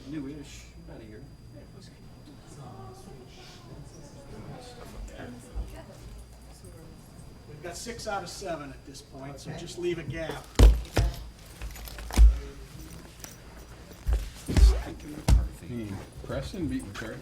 Newish, about a year. We've got 6 out of 7 at this point, so just leave a gap. Preston beat McCarthy.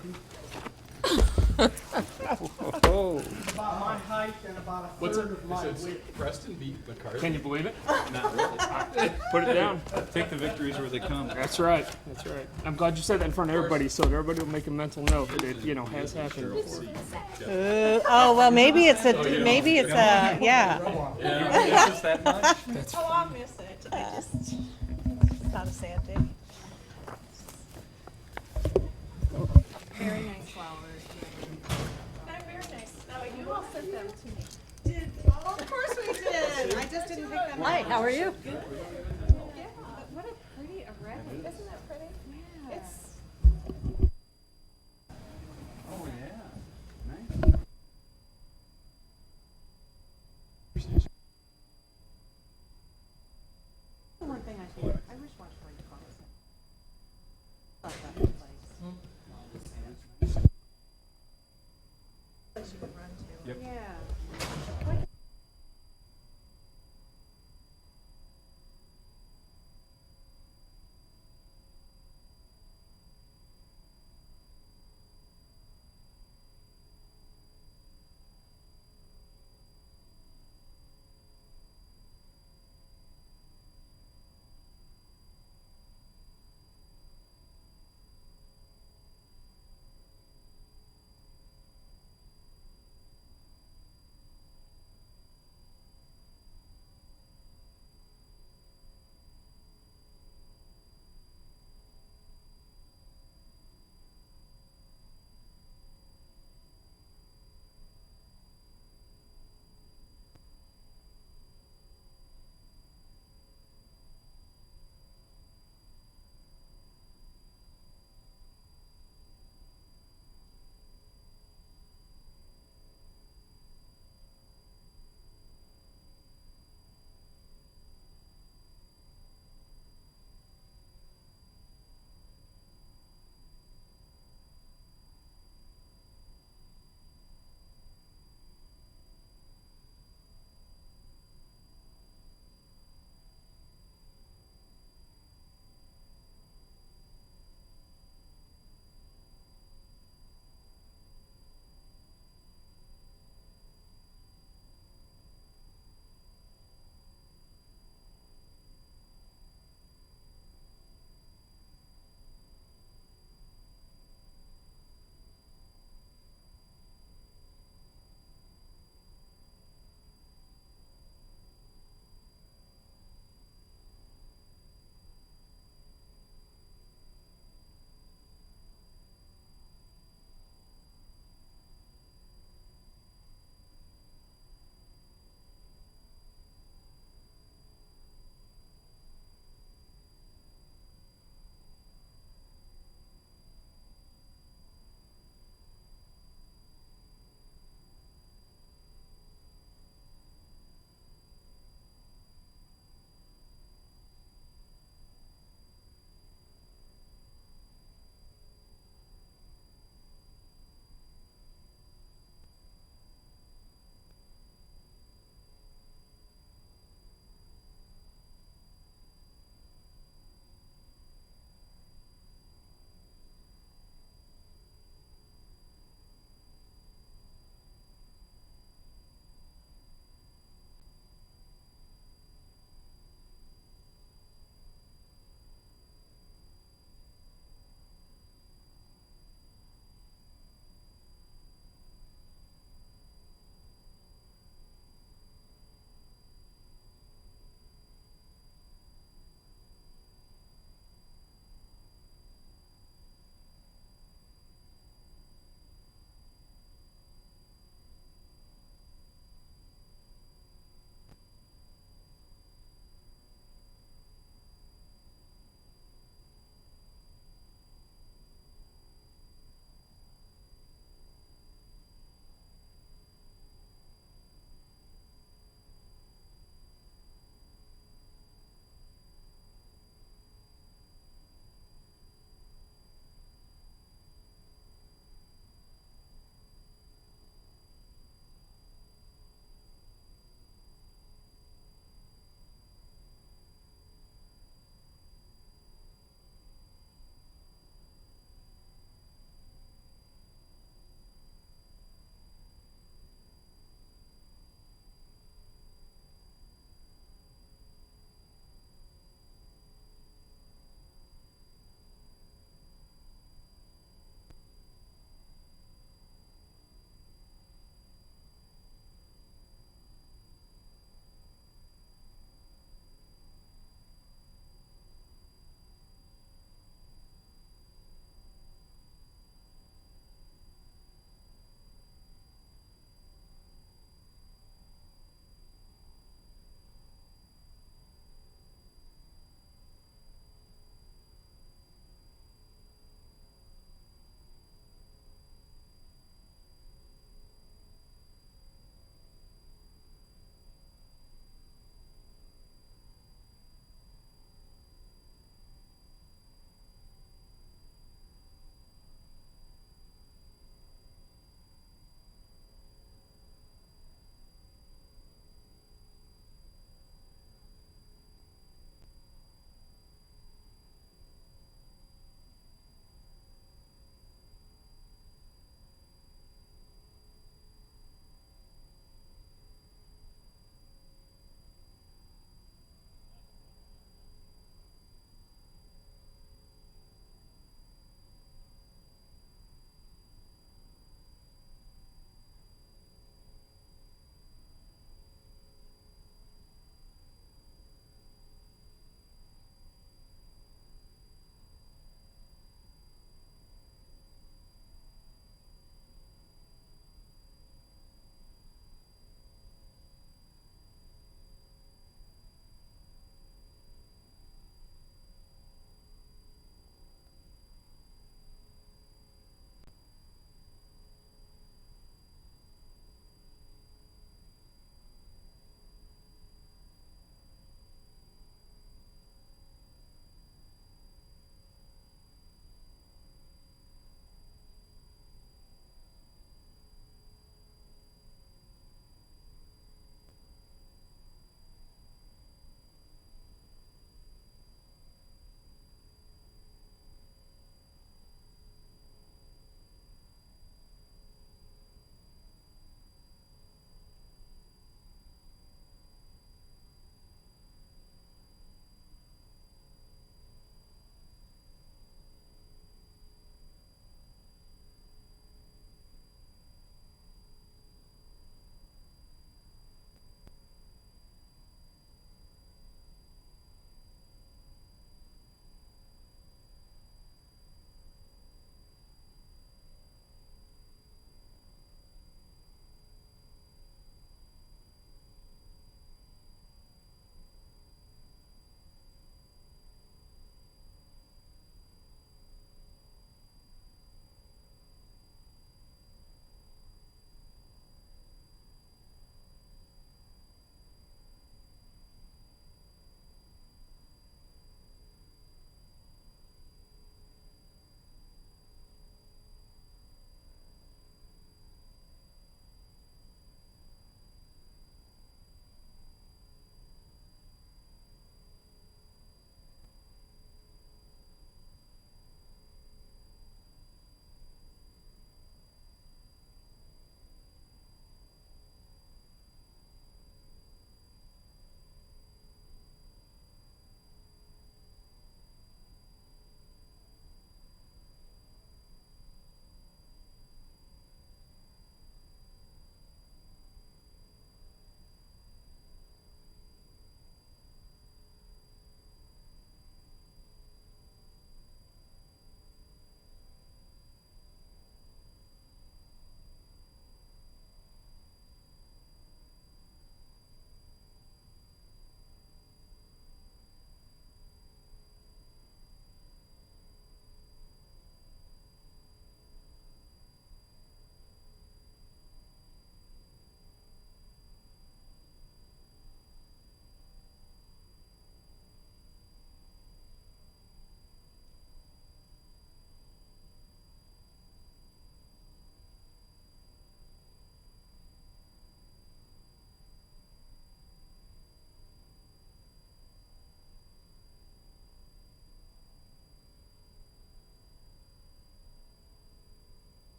Oh, About my height and about a third of my width. Preston beat McCarthy. can you believe it? Not really. Put it down. Take the victories where they come. That's right. That's right. I'm glad you said that in front of everybody, so that everybody will make a mental note that it, has happened. Oh, well, maybe it's a, yeah. Yeah, just that much. Oh, I'll miss it. It's not a sad day. Very nice flowers. They're very nice. Oh, you all sent them to me. Did, oh, of course we did. I just didn't pick them up. Hi, how are you? Yeah, but what a pretty array. Isn't that pretty? Yeah. It's Oh, yeah. Nice. the one thing I think. I wish Washburn called us. Love that place. Place you could run to. Yep. Yeah.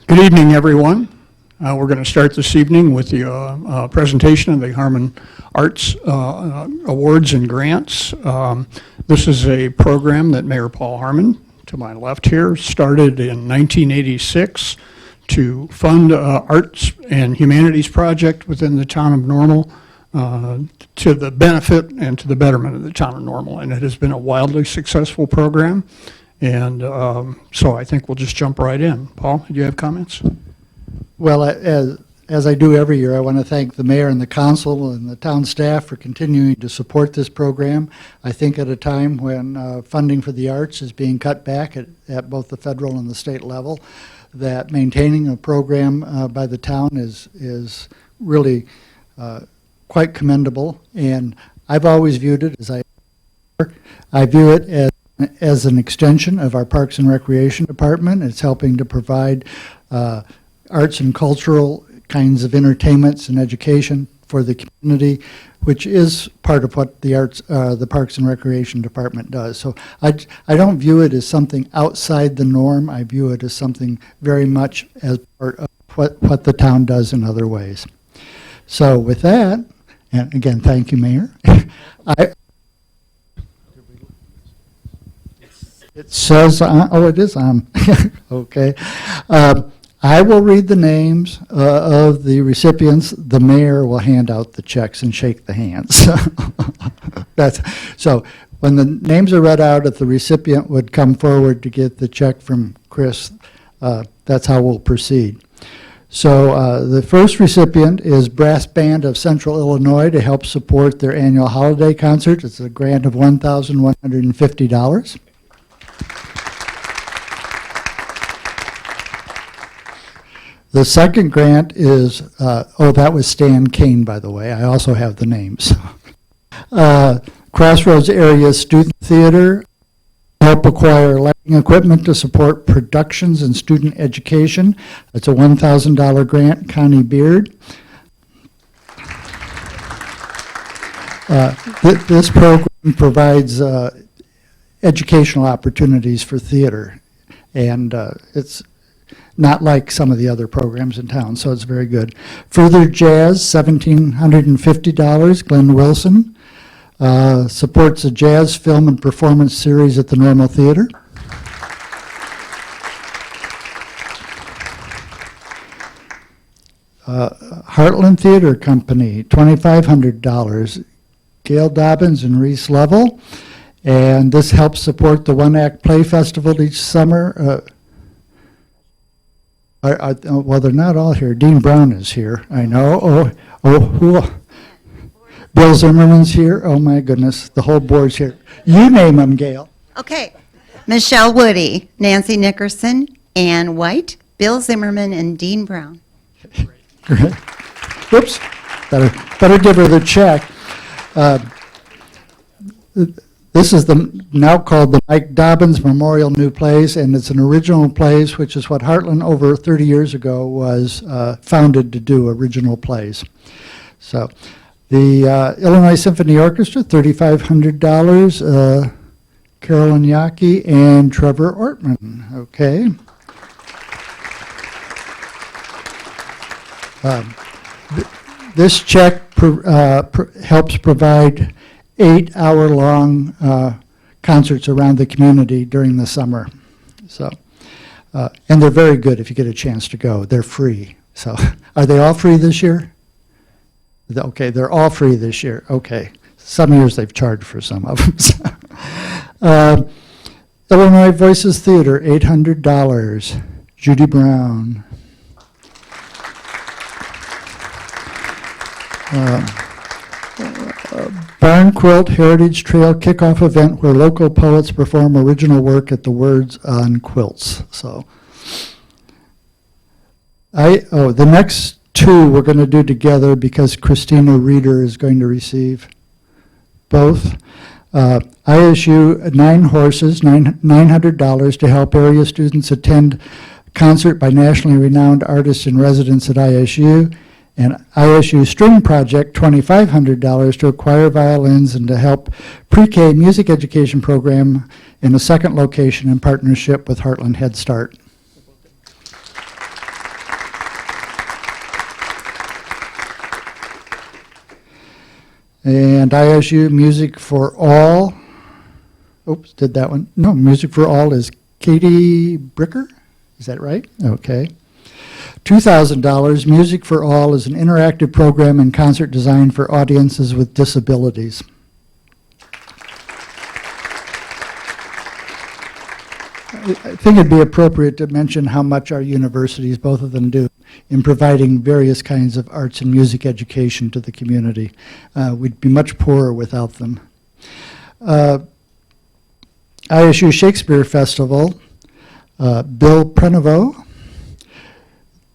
Good evening, everyone. We're going to start this evening with the presentation of the Harmon Arts Awards and Grants. This is a program that Mayor Paul Harmon, to my left here, started in 1986 to fund arts and humanities project within the town of Normal to the benefit and to the betterment of the town of Normal. And it has been a wildly successful program. And so I think we'll just jump right in. Paul, do you have comments? Well, as I do every year, I want to thank the mayor and the council and the town staff for continuing to support this program. I think at a time when funding for the arts is being cut back at both the federal and the state level, that maintaining a program by the town is really quite commendable. And I've always viewed it as I view it as an extension of our Parks and Recreation Department. It's helping to provide arts and cultural kinds of entertainments and education for the community, which is part of what the Parks and Recreation Department does. So I don't view it as something outside the norm. I view it as something very much as part of what the town does in other ways. So with that, and again, thank you, Mayor. It says, oh, it is on. Okay. I will read the names of the recipients. The mayor will hand out the checks and shake the hands. So when the names are read out, if the recipient would come forward to get the check from Chris, that's how we'll proceed. So the first recipient is Brass Band of Central Illinois to help support their annual holiday concert. It's a grant of $1,150. The second grant is, that was Stan Kane, by the way. I also have the names. Crossroads Area Student Theater, help acquire lighting equipment to support productions and student education. It's a $1,000 grant, Connie Beard. This program provides educational opportunities for theater, and it's not like some of the other programs in town, so it's very good. Further Jazz, $1,750, Glenn Wilson. Supports a jazz film and performance series at the Normal Theater. Heartland Theater Company, $2,500, Gail Dobbins and Reese Level. And this helps support the One Act Play Festival each summer. Well, they're not all here. Dean Brown is here, I know. Who? Bill Zimmerman's here. Oh, my goodness. The whole board's here. You name them, Gail. Okay. Michelle Woody, Nancy Nickerson, Ann White, Bill Zimmerman, and Dean Brown. Great. Whoops. Better give her the check. This is now called the Mike Dobbins Memorial New Plays, and it's an original plays, which is what Heartland over 30 years ago was founded to do, original plays. So the Illinois Symphony Orchestra, $3,500, Carolyn Yockey and Trevor Ortman. Okay. This check helps provide 8-hour-long concerts around the community during the summer. So, and they're very good if you get a chance to go. They're free. So, are they all free this year? Okay, they're all free this year. Okay. Some years they've charged for some of them. Illinois Voices Theater, $800. Judy Brown. Barn Quilt Heritage Trail kickoff event where local poets perform original work at the Words on Quilts. So, the next two we're going to do together because Christina Reeder is going to receive both. ISU 9 Horses, $900 to help area students attend concert by nationally renowned artists in residence at ISU. And ISU String Project, $2,500 to acquire violins and to help pre-K music education program in a second location in partnership with Heartland Head Start. And ISU Music for All, oops, did that one? No, Music for All is Katie Bricker, is that right? Okay. $2,000, Music for All is an interactive program and concert designed for audiences with disabilities. I think it'd be appropriate to mention how much our universities, both of them, do in providing various kinds of arts and music education to the community. We'd be much poorer without them. ISU Shakespeare Festival, Bill Prenovo.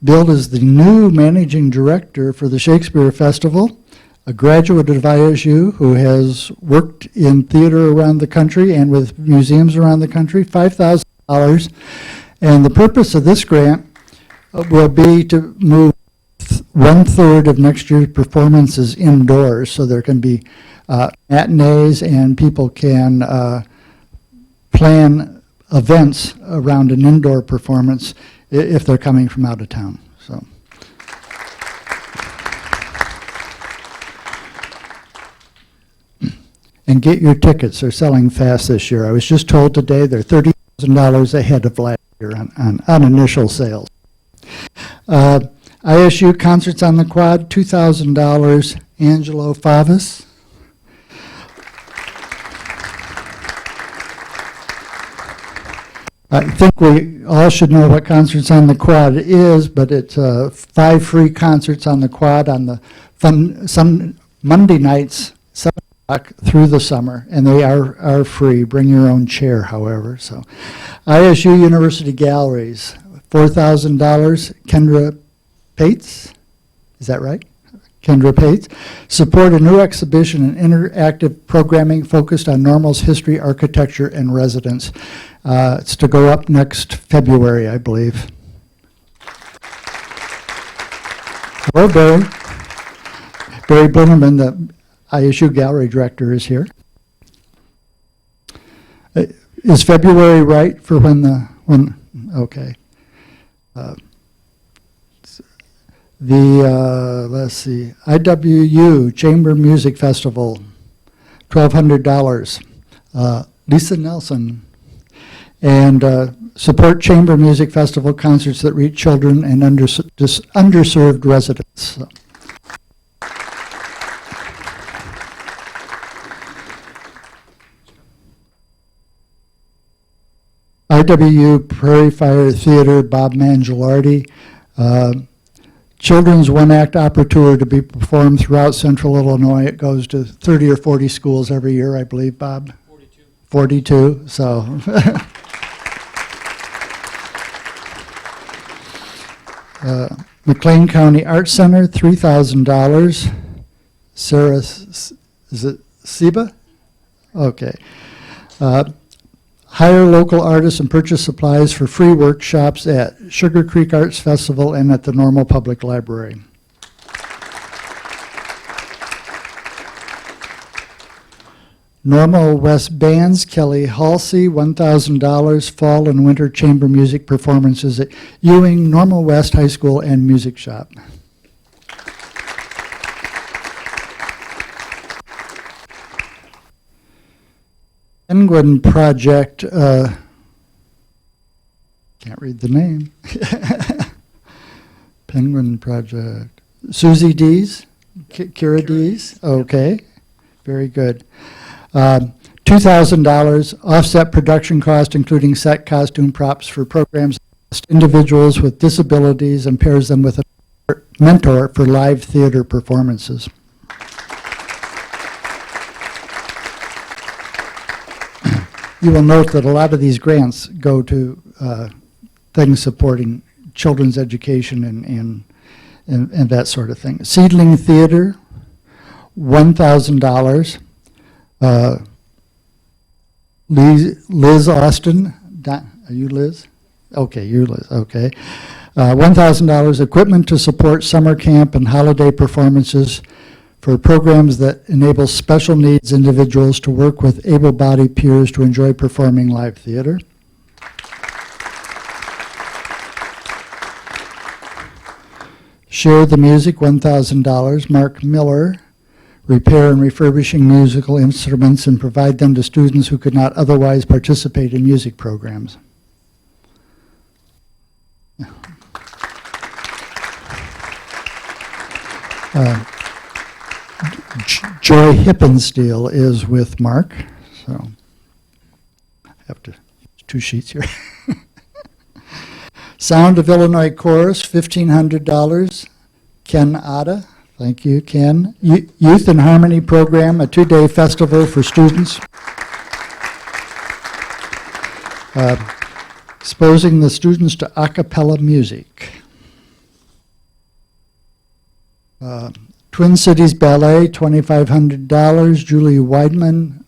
Bill is the new managing director for the Shakespeare Festival, a graduate of ISU who has worked in theater around the country and with museums around the country, $5,000. And the purpose of this grant will be to move 1/3 of next year's performances indoors, so there can be matinees and people can plan events around an indoor performance if they're coming from out of town. So. And get your tickets. They're selling fast this year. I was just told today they're $30,000 ahead of last year on initial sales. ISU Concerts on the Quad, $2,000, Angelo Favas. I think we all should know what Concerts on the Quad is, but it's 5 free concerts on the Quad on some Monday nights, 7 o'clock through the summer, and they are free. Bring your own chair, however. So, ISU University Galleries, $4,000. Kendra Pates, is that right? Kendra Pates. Support a new exhibition and interactive programming focused on Normal's history, architecture, and residence. It's to go up next February, I believe. Hello, Barry. Barry Blumerman, the ISU Gallery Director, is here. Is February right for when, okay. Let's see, IWU Chamber Music Festival, $1,200. Lisa Nelson. And support Chamber Music Festival concerts that reach children and underserved residents. So. IWU Prairie Fire Theater, Bob Mangialardi. Children's one-act opera tour to be performed throughout central Illinois. It goes to 30 or 40 schools every year, I believe, Bob? 42. 42, so. McLean County Arts Center, $3,000. Sarah, is it Seba? Okay. Hire local artists and purchase supplies for free workshops at Sugar Creek Arts Festival and at the Normal Public Library. Normal West Bands, Kelly Halsey, $1,000 fall and winter chamber music performances at Ewing, Normal West High School and Music Shop. Penguin Project, can't read the name. Penguin Project, Susie Dees, Kira Dees, okay, very good. $2,000 offset production cost, including set costume props for programs individuals with disabilities and pairs them with a mentor for live theater performances. You will note that a lot of these grants go to things supporting children's education and that sort of thing. Seedling Theater, $1,000. Liz Austin, are you Liz? Okay, you're Liz, okay. $1,000 equipment to support summer camp and holiday performances for programs that enable special needs individuals to work with able-bodied peers to enjoy performing live theater. Share the Music, $1,000. Mark Miller, repair and refurbishing musical instruments, and provide them to students who could not otherwise participate in music programs. Joy Hippensteel is with Mark, so I have to use 2 sheets here. Sound of Illinois Chorus, $1,500. Ken Ada, thank you, Ken. Youth in Harmony Program, a 2-day festival for students. Exposing the students to a cappella music. Twin Cities Ballet, $2,500. Julie Weidman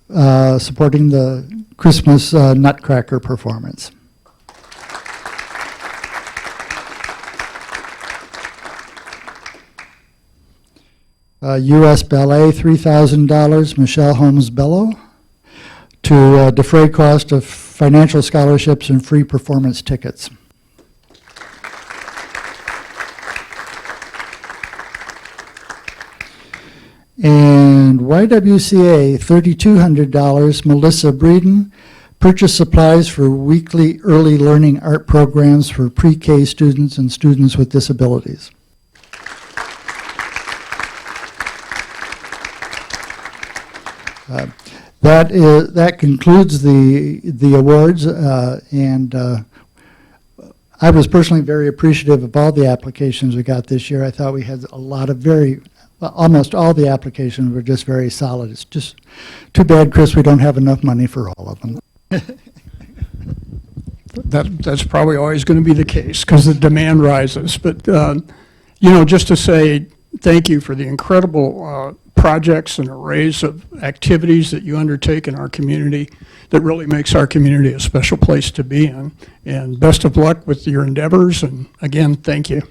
supporting the Christmas Nutcracker performance. U.S. Ballet, $3,000. Michelle Holmes Bello to defray cost of financial scholarships and free performance tickets. And YWCA, $3,200, Melissa Breeden, purchase supplies for weekly early learning art programs for pre-K students and students with disabilities. That concludes the awards, and I was personally very appreciative of all the applications we got this year. I thought we had a lot of almost all the applications were just very solid. It's just too bad, Chris, we don't have enough money for all of them. That's probably always going to be the case because the demand rises. But, just to say thank you for the incredible projects and arrays of activities that you undertake in our community that really makes our community a special place to be in. And best of luck with your endeavors. And again, thank you.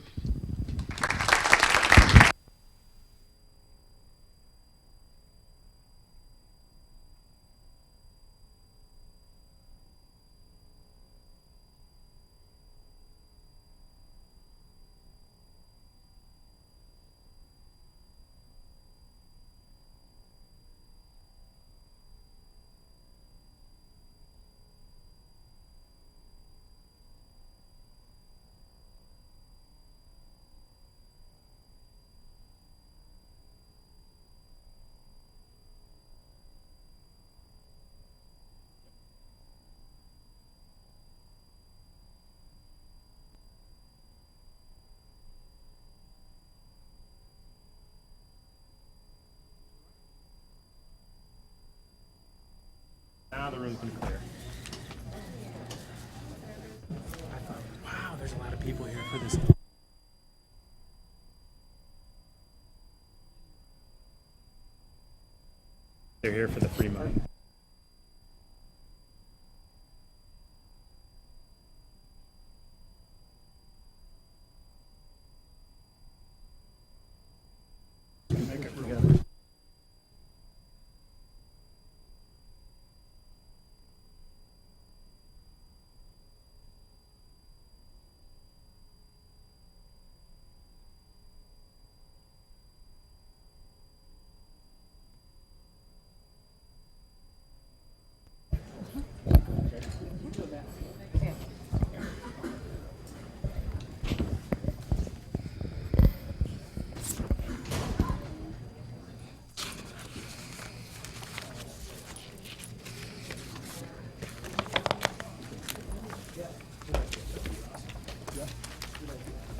Now the room's been clear. Wow, there's a lot of people here for this. They're here for the free money.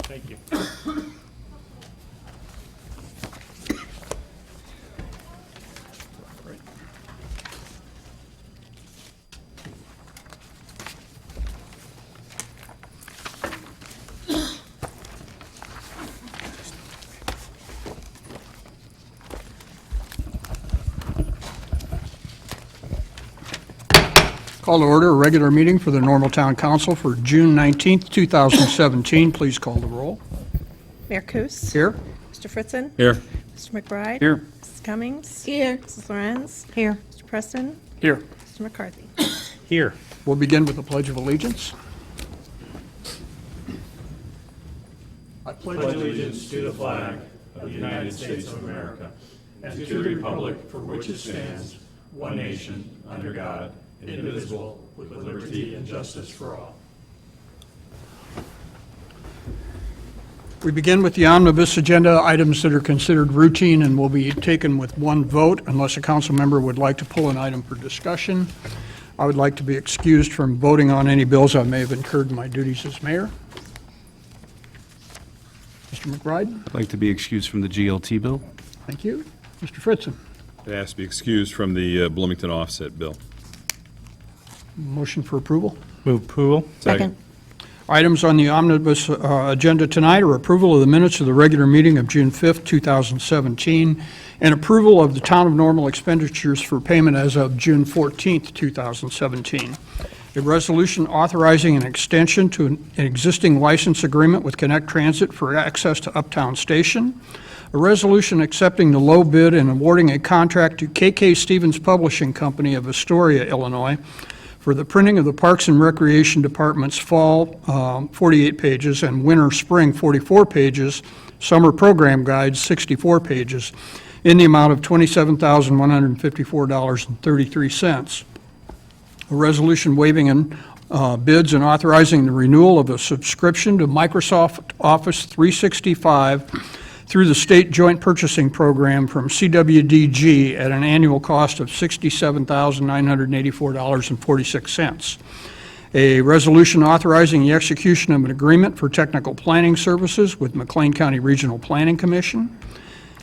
Thank you. Call to order a regular meeting for the Normal Town Council for June 19th, 2017. Please call the roll. Mayor Kus? Here. Mr. Fritzen? Here. Mr. McBride? Here. Mrs. Cummings? Here. Mrs. Lorenz? Here. Mr. Preston? Here. Mr. McCarthy? Here. We'll begin with the Pledge of Allegiance. I pledge allegiance to the flag of the United States of America and to the republic for which it stands, one nation, under God, indivisible, with liberty and justice for all. We begin with the omnibus agenda, items that are considered routine and will be taken with one vote unless a council member would like to pull an item for discussion. I would like to be excused from voting on any bills I may have incurred in my duties as mayor. Mr. McBride? I'd like to be excused from the GLT bill. Thank you. Mr. Fritzen? It has to be excused from the Bloomington offset bill. Motion for approval. Move approval. Second. Items on the omnibus agenda tonight are approval of the minutes of the regular meeting of June 5th, 2017, and approval of the town of Normal expenditures for payment as of June 14th, 2017. A resolution authorizing an extension to an existing license agreement with Connect Transit for access to Uptown Station. A resolution accepting the low bid and awarding a contract to KK Stevens Publishing Company of Astoria, Illinois, for the printing of the Parks and Recreation Department's fall 48 pages and winter-spring 44 pages, summer program guides 64 pages, in the amount of $27,154.33. A resolution waiving bids and authorizing the renewal of a subscription to Microsoft Office 365 through the State Joint Purchasing Program from CWDG at an annual cost of $67,984.46. A resolution authorizing the execution of an agreement for technical planning services with McLean County Regional Planning Commission.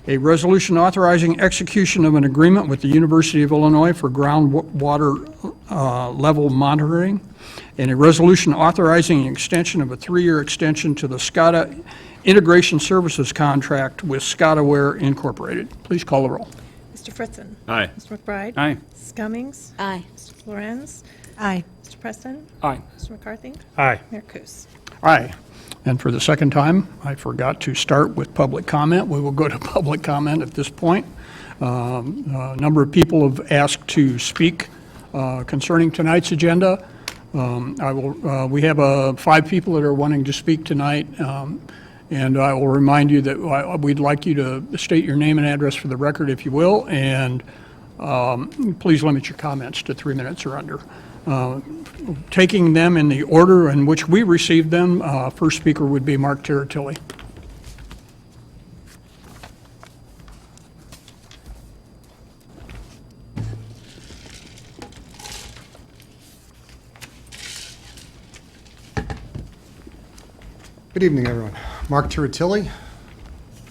A resolution authorizing execution of an agreement with the University of Illinois for groundwater level monitoring. And a resolution authorizing an extension of a 3-year extension to the SCADA Integration Services Contract with SCADAware Incorporated. Please call the roll. Mr. Fritzen? Aye. Mr. McBride? Aye. Mrs. Cummings? Aye. Mr. Florenz? Aye. Mr. Preston? Aye. Mr. McCarthy? Aye. Mayor Kus? Aye. And for the second time, I forgot to start with public comment. We will go to public comment at this point. A number of people have asked to speak concerning tonight's agenda. We have 5 people that are wanting to speak tonight, and I will remind you that we'd like you to state your name and address for the record, if you will, and please limit your comments to 3 minutes or under. Taking them in the order in which we received them, first speaker would be Mark Tiratilli. Good evening, everyone. Mark Tiratilli,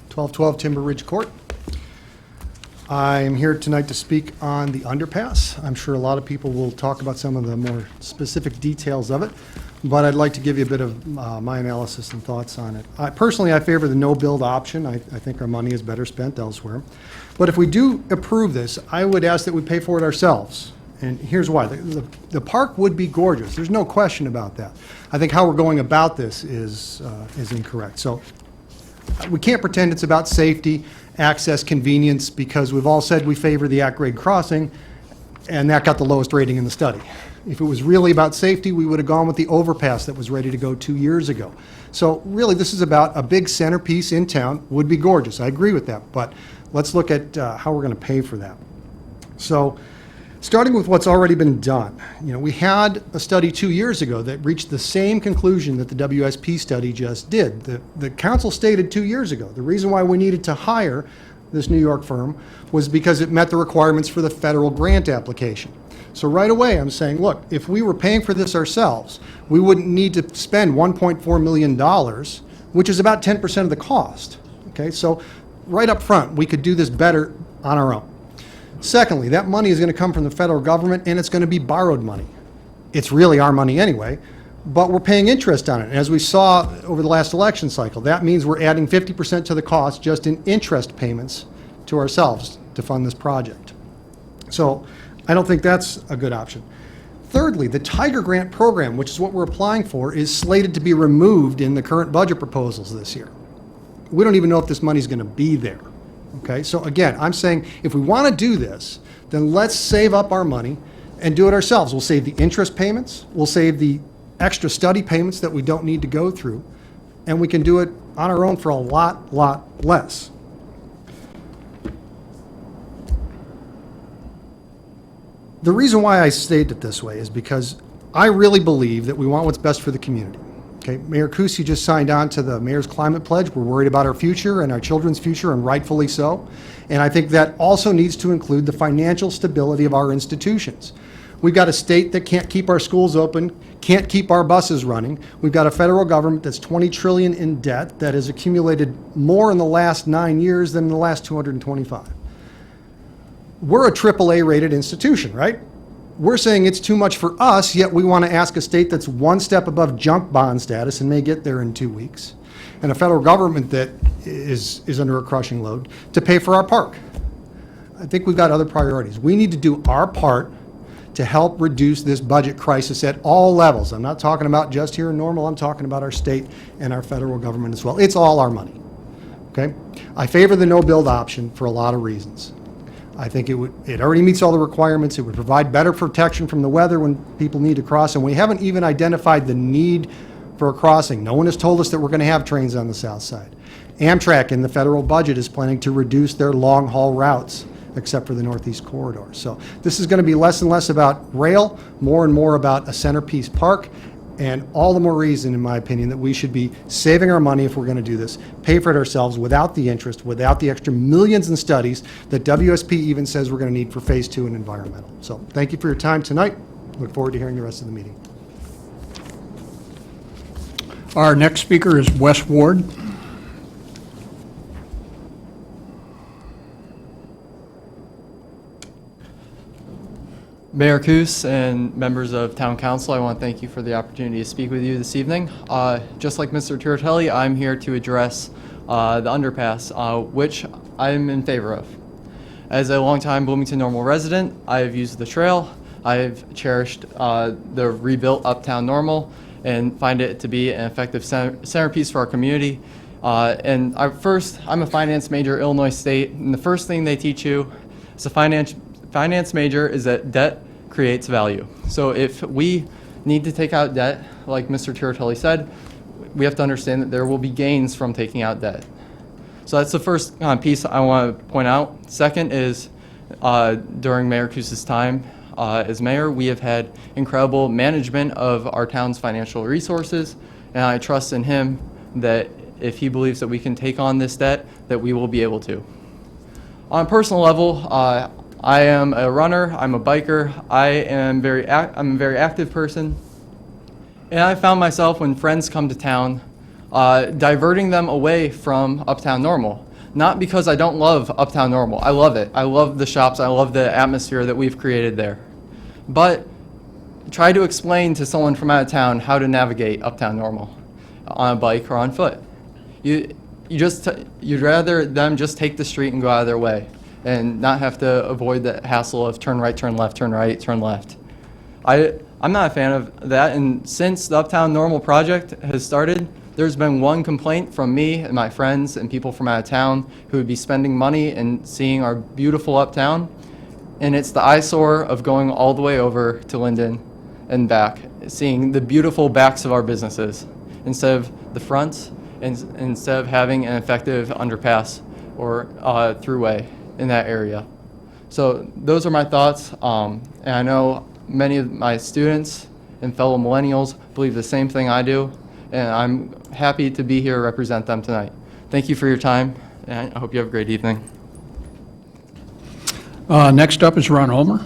1212 Timber Ridge Court. I am here tonight to speak on the underpass. I'm sure a lot of people will talk about some of the more specific details of it, but I'd like to give you a bit of my analysis and thoughts on it. Personally, I favor the no-build option. I think our money is better spent elsewhere. But if we do approve this, I would ask that we pay for it ourselves. And here's why. The park would be gorgeous. There's no question about that. I think how we're going about this is incorrect. So we can't pretend it's about safety, access, convenience, because we've all said we favor the at-grade crossing, and that got the lowest rating in the study. If it was really about safety, we would have gone with the overpass that was ready to go 2 years ago. So really, this is about a big centerpiece in town. Would be gorgeous. I agree with that. But let's look at how we're going to pay for that. So starting with what's already been done, we had a study 2 years ago that reached the same conclusion that the WSP study just did. The council stated 2 years ago the reason why we needed to hire this New York firm was because it met the requirements for the federal grant application. So right away I'm saying, look, if we were paying for this ourselves, we wouldn't need to spend $1.4 million, which is about 10% of the cost. Okay, so right up front, we could do this better on our own. Secondly, that money is going to come from the federal government, and it's going to be borrowed money. It's really our money anyway, but we're paying interest on it. And as we saw over the last election cycle, that means we're adding 50% to the cost just in interest payments to ourselves to fund this project. So I don't think that's a good option. Thirdly, the Tiger Grant program, which is what we're applying for, is slated to be removed in the current budget proposals this year. We don't even know if this money is going to be there. Okay, so again, I'm saying if we want to do this, then let's save up our money and do it ourselves. We'll save the interest payments, we'll save the extra study payments that we don't need to go through, and we can do it on our own for a lot less. The reason why I state it this way is because I really believe that we want what's best for the community. Okay, Mayor Kusi just signed on to the Mayor's Climate Pledge. We're worried about our future and our children's future, and rightfully so. And I think that also needs to include the financial stability of our institutions. We've got a state that can't keep our schools open, can't keep our buses running. We've got a federal government that's $20 trillion in debt that has accumulated more in the last 9 years than in the last 225. We're a AAA rated institution, right? We're saying it's too much for us, yet we want to ask a state that's one step above junk bond status and may get there in 2 weeks, and a federal government that is under a crushing load to pay for our park. I think we've got other priorities. We need to do our part to help reduce this budget crisis at all levels. I'm not talking about just here in Normal, I'm talking about our state and our federal government as well. It's all our money, okay? I favor the no-build option for a lot of reasons. I think it already meets all the requirements. It would provide better protection from the weather when people need to cross, and we haven't even identified the need for a crossing. No one has told us that we're going to have trains on the south side. Amtrak in the federal budget is planning to reduce their long-haul routes, except for the Northeast Corridor. So this is going to be less and less about rail, more and more about a centerpiece park, and all the more reason, in my opinion, that we should be saving our money if we're going to do this, pay for it ourselves without the interest, without the extra millions in studies that WSP even says we're going to need for Phase 2 and environmental. So thank you for your time tonight. Look forward to hearing the rest of the meeting. Our next speaker is Wes Ward. Mayor Coos and members of Town Council, I want to thank you for the opportunity to speak with you this evening. Just like Mr. Turtelli, I'm here to address the underpass, which I'm in favor of. As a longtime Bloomington Normal resident, I have used the trail. I have cherished the rebuilt Uptown Normal and find it to be an effective centerpiece for our community. I'm a finance major at Illinois State, and the first thing they teach you as a finance major is that debt creates value. So if we need to take out debt, like Mr. Turtelli said, we have to understand that there will be gains from taking out debt. So that's the first piece I want to point out. Second is during Mayor Coos's time as mayor, we have had incredible management of our town's financial resources, and I trust in him that if he believes that we can take on this debt, that we will be able to. On a personal level, I am a runner, I'm a biker, I'm a very active person, and I found myself when friends come to town, diverting them away from Uptown Normal. Not because I don't love Uptown Normal, I love it. I love the shops, I love the atmosphere that we've created there. But try to explain to someone from out of town how to navigate Uptown Normal on a bike or on foot. You'd rather them just take the street and go out of their way and not have to avoid the hassle of turn right, turn left, turn right, turn left. I'm not a fan of that, and since the Uptown Normal project has started, there's been one complaint from me and my friends and people from out of town who would be spending money and seeing our beautiful Uptown, and it's the eyesore of going all the way over to Linden and back, seeing the beautiful backs of our businesses instead of the fronts, and instead of having an effective underpass or throughway in that area. So those are my thoughts, and I know many of my students and fellow millennials believe the same thing I do, and I'm happy to be here to represent them tonight. Thank you for your time, and I hope you have a great evening. Next up is Ron Ulmer.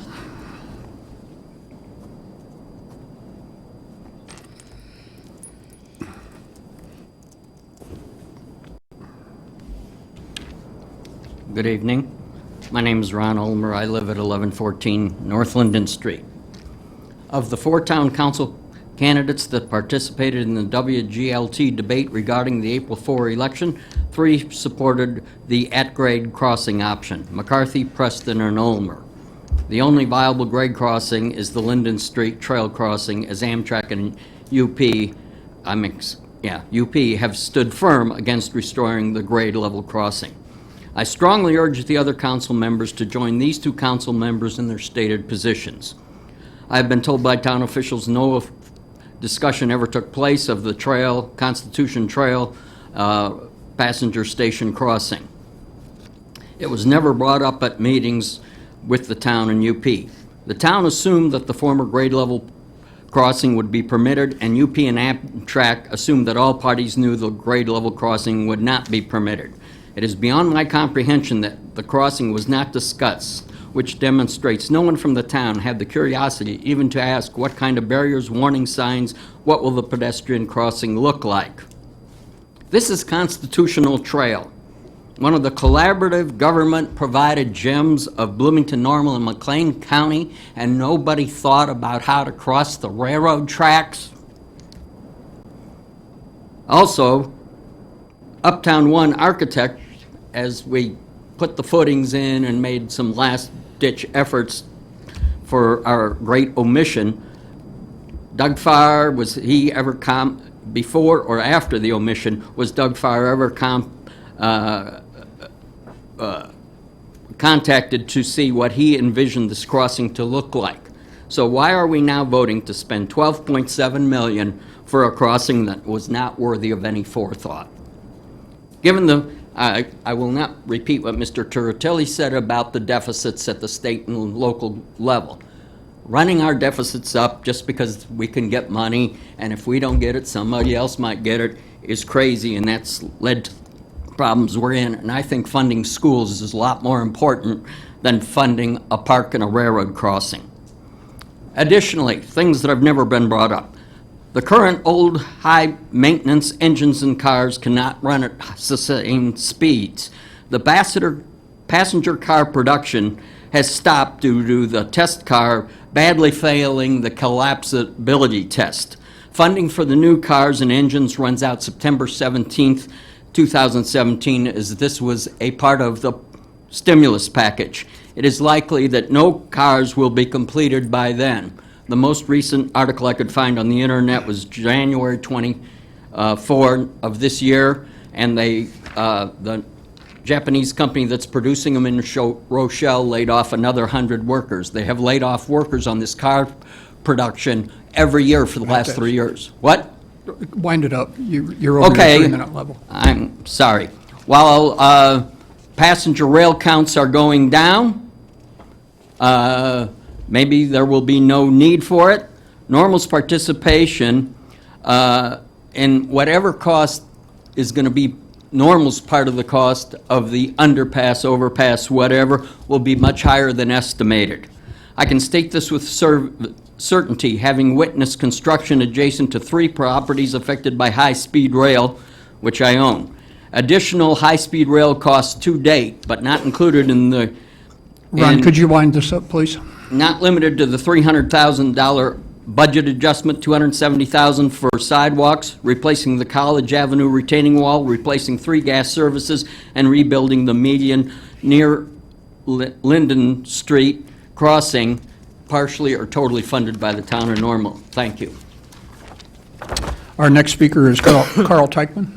Good evening. My name is Ron Ulmer. I live at 1114 North Linden Street. Of the 4 town council candidates that participated in the WGLT debate regarding the April 4 election, 3 supported the at-grade crossing option: McCarthy, Preston, and Ulmer. The only viable grade crossing is the Linden Street Trail crossing, as Amtrak and UP have stood firm against restoring the grade level crossing. I strongly urge the other council members to join these 2 council members in their stated positions. I have been told by town officials no discussion ever took place of the trail, Constitution Trail, passenger station crossing. It was never brought up at meetings with the town and UP. The town assumed that the former grade level crossing would be permitted, and UP and Amtrak assumed that all parties knew the grade level crossing would not be permitted. It is beyond my comprehension that the crossing was not discussed, which demonstrates no one from the town had the curiosity even to ask what kind of barriers, warning signs, what will the pedestrian crossing look like. This is Constitutional Trail, one of the collaborative government-provided gems of Bloomington, Normal, and McLean County, and nobody thought about how to cross the railroad tracks. Also, Uptown One architect, as we put the footings in and made some last-ditch efforts for our great omission, Doug Farr, was he ever before or after the omission, was Doug Farr ever contacted to see what he envisioned this crossing to look like? So why are we now voting to spend $12.7 million for a crossing that was not worthy of any forethought? Given the, I will not repeat what Mr. Turatelli said about the deficits at the state and local level. Running our deficits up just because we can get money, and if we don't get it, somebody else might get it, is crazy, and that's led to problems we're in. And I think funding schools is a lot more important than funding a park and a railroad crossing. Additionally, things that have never been brought up. The current old high-maintenance engines and cars cannot run at sustained speeds. The passenger car production has stopped due to the test car badly failing the collapsibility test. Funding for the new cars and engines runs out September 17th, 2017, as this was a part of the stimulus package. It is likely that no cars will be completed by then. The most recent article I could find on the internet was January 24 of this year, and the Japanese company that's producing them in Rochelle laid off another 100 workers. They have laid off workers on this car production every year for the last 3 years. What? Wind it up. You're over Okay. your 3-minute level. I'm sorry. While passenger rail counts are going down, maybe there will be no need for it. Normal's participation in whatever cost is going to be Normal's part of the cost of the underpass, overpass, whatever, will be much higher than estimated. I can state this with certainty, having witnessed construction adjacent to 3 properties affected by high-speed rail, which I own. Additional high-speed rail costs to date, but not included in the... Ron, could you wind this up, please? Not limited to the $300,000 budget adjustment, $270,000 for sidewalks, replacing the College Avenue retaining wall, replacing 3 gas services, and rebuilding the median near Linden Street crossing, partially or totally funded by the town of Normal. Thank you. Our next speaker is Carl Teichman.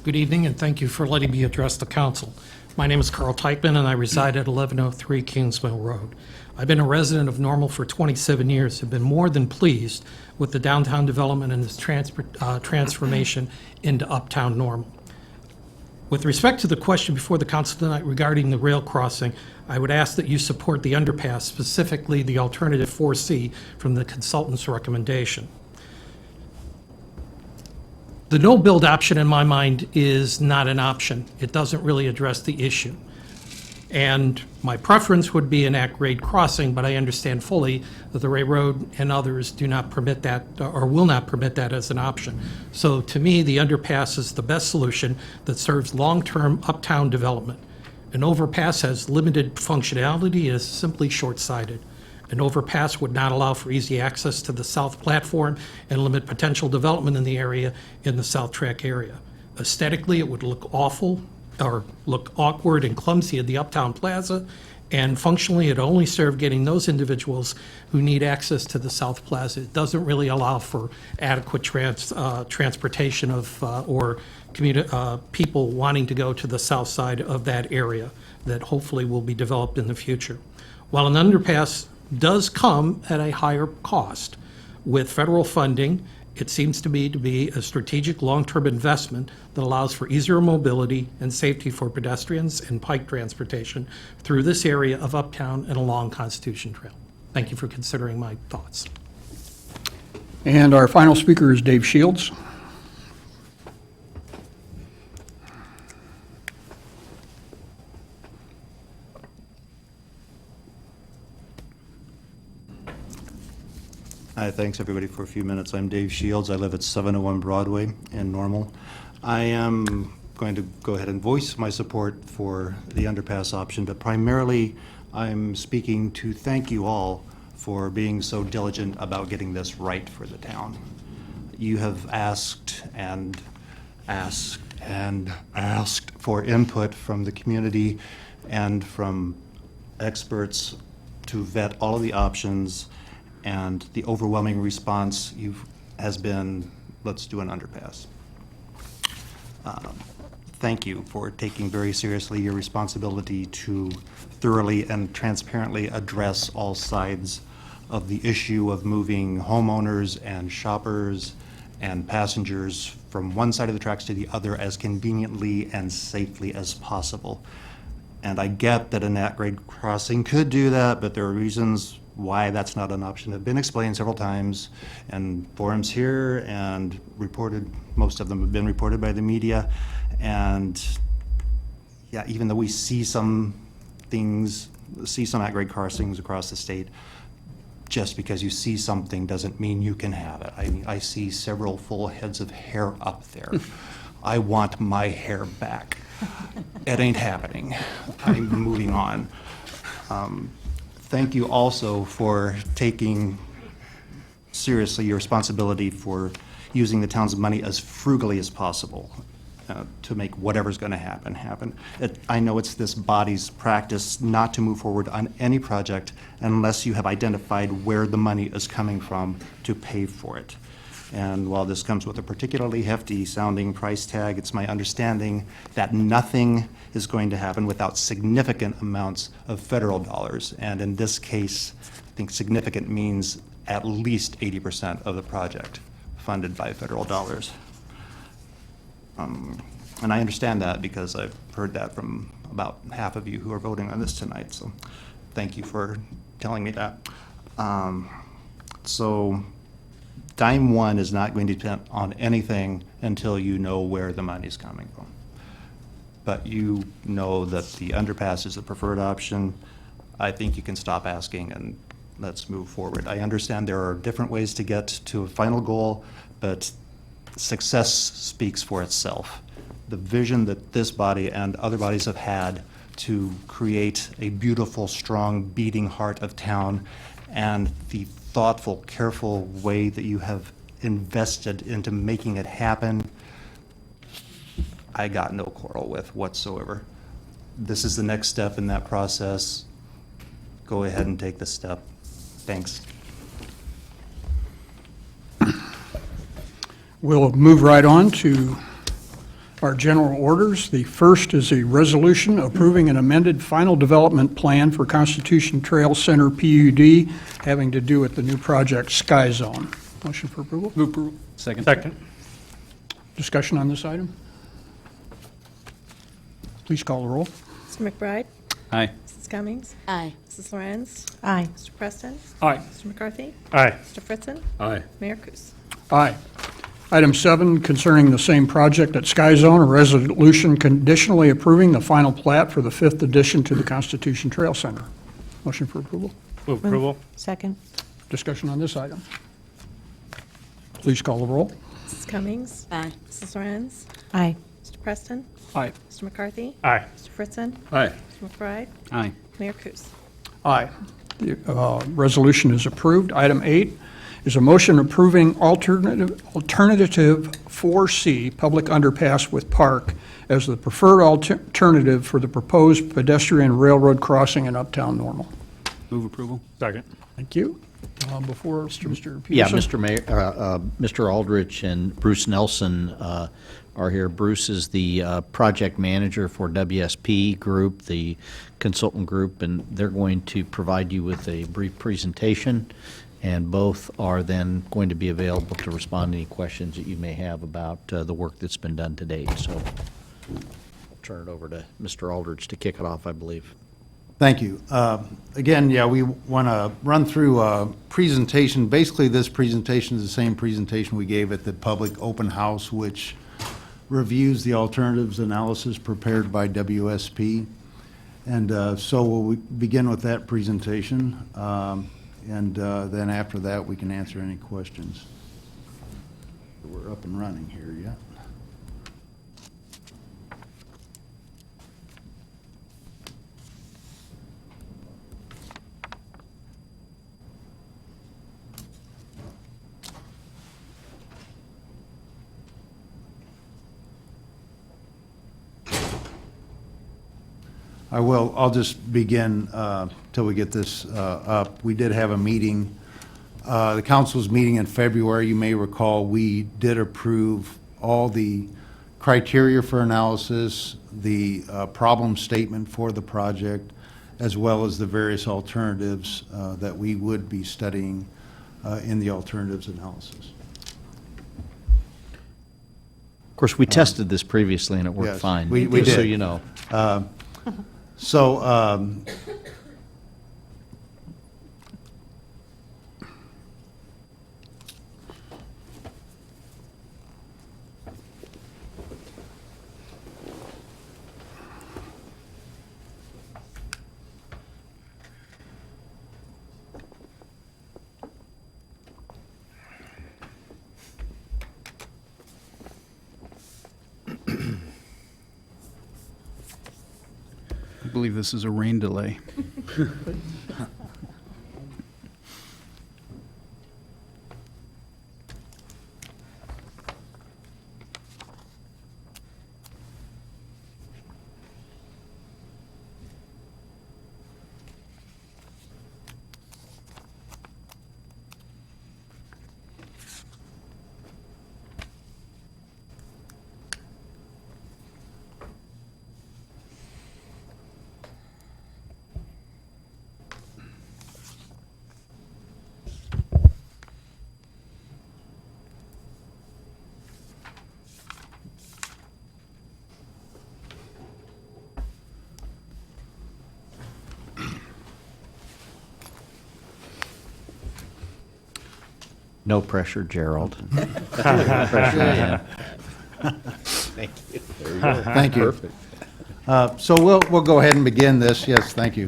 Good evening, and thank you for letting me address the council. My name is Carl Teichman, and I reside at 1103 Kingsmill Road. I've been a resident of Normal for 27 years, have been more than pleased with the downtown development and its transformation into uptown Normal. With respect to the question before the council tonight regarding the rail crossing, I would ask that you support the underpass, specifically the alternative 4C from the consultant's recommendation. The no-build option, in my mind, is not an option. It doesn't really address the issue. And my preference would be an at-grade crossing, but I understand fully that the railroad and others do not permit that, or will not permit that as an option. So to me, the underpass is the best solution that serves long-term uptown development. An overpass has limited functionality and is simply short-sighted. An overpass would not allow for easy access to the south platform and limit potential development in the area in the South Track area. Aesthetically, it would look awful or look awkward and clumsy at the Uptown Plaza, and functionally, it only serve getting those individuals who need access to the South Plaza. It doesn't really allow for adequate transportation of or people wanting to go to the south side of that area that hopefully will be developed in the future. While an underpass does come at a higher cost with federal funding It seems to me to be a strategic long-term investment that allows for easier mobility and safety for pedestrians and pike transportation through this area of Uptown and along Constitution Trail. Thank you for considering my thoughts. And our final speaker is Dave Shields. Hi, thanks everybody for a few minutes. I'm Dave Shields. I live at 701 Broadway in Normal. I am going to go ahead and voice my support for the underpass option, but primarily I'm speaking to thank you all for being so diligent about getting this right for the town. You have asked and asked and asked for input from the community and from experts to vet all of the options, and the overwhelming response has been, let's do an underpass. Thank you for taking very seriously your responsibility to thoroughly and transparently address all sides of the issue of moving homeowners and shoppers and passengers from one side of the tracks to the other as conveniently and safely as possible. And I get that an at-grade crossing could do that, but there are reasons why that's not an option have been explained several times in forums here and reported. Most of them have been reported by the media. And yeah, even though we see some things, see some at-grade crossings across the state, just because you see something doesn't mean you can have it. I mean, I see several full heads of hair up there. I want my hair back. It ain't happening. I'm moving on. Thank you also for taking seriously your responsibility for using the town's money as frugally as possible to make whatever's going to happen. I know it's this body's practice not to move forward on any project unless you have identified where the money is coming from to pay for it. And while this comes with a particularly hefty sounding price tag, it's my understanding that nothing is going to happen without significant amounts of federal dollars. And in this case, I think significant means at least 80% of the project funded by federal dollars. And I understand that because I've heard that from about half of you who are voting on this tonight. So thank you for telling me that. So dime one is not going to depend on anything until you know where the money's coming from. But you know that the underpass is the preferred option. I think you can stop asking and let's move forward. I understand there are different ways to get to a final goal, but success speaks for itself. The vision that this body and other bodies have had to create a beautiful, strong, beating heart of town, and the thoughtful, careful way that you have invested into making it happen, I got no quarrel with whatsoever. This is the next step in that process. Go ahead and take the step. Thanks. We'll move right on to our general orders. The first is a resolution approving an amended final development plan for Constitution Trail Center PUD having to do with the new project Sky Zone. Motion for approval? Move approval. Second. Discussion on this item? Please call the roll. Mr. McBride? Aye. Mrs. Cummings? Aye. Mrs. Lorenz? Aye. Mr. Preston? Aye. Mr. McCarthy? Aye. Mr. Fritzen? Aye. Mayor Kus? Aye. Item 7, concerning the same project at Sky Zone, a resolution conditionally approving the final plat for the 5th addition to the Constitution Trail Center. Motion for approval? Move approval. Second. Discussion on this item. Please call the roll. Mrs. Cummings? Aye. Mrs. Lorenz? Aye. Mr. Preston? Aye. Mr. McCarthy? Aye. Mr. Fritzen? Aye. Mr. McBride? Aye. Mayor Kus? Aye. The resolution is approved. Item 8 is a motion approving alternative 4C, public underpass with park, as the preferred alternative for the proposed pedestrian railroad crossing in Uptown Normal. Move approval. Second. Thank you. Before Mr. Peterson. Yeah, Mr. Mayor, Mr. Aldrich and Bruce Nelson are here. Bruce is the project manager for WSP Group, the consultant group, and they're going to provide you with a brief presentation. and both are then going to be available to respond to any questions that you may have about the work that's been done to date. So I'll turn it over to Mr. Aldridge to kick it off, I believe. Thank you. Again, yeah, we want to run through a presentation. Basically, this presentation is the same presentation we gave at the public open house, which reviews the alternatives analysis prepared by WSP. And so we'll begin with that presentation. And then after that, we can answer any questions. We're up and running here, yeah. I'll just begin till we get this up. We did have a meeting, the council's meeting in February. You may recall we did approve all the criteria for analysis, the problem statement for the project, as well as the various alternatives that we would be studying in the alternatives analysis. Of course, we tested this previously and it worked Yes, fine. we just did. So you know. So, I believe this is a rain delay. No pressure, Gerald. Pressure, man. Thank you. There you go. Thank you. Perfect. So we'll go ahead and begin this. Yes, thank you.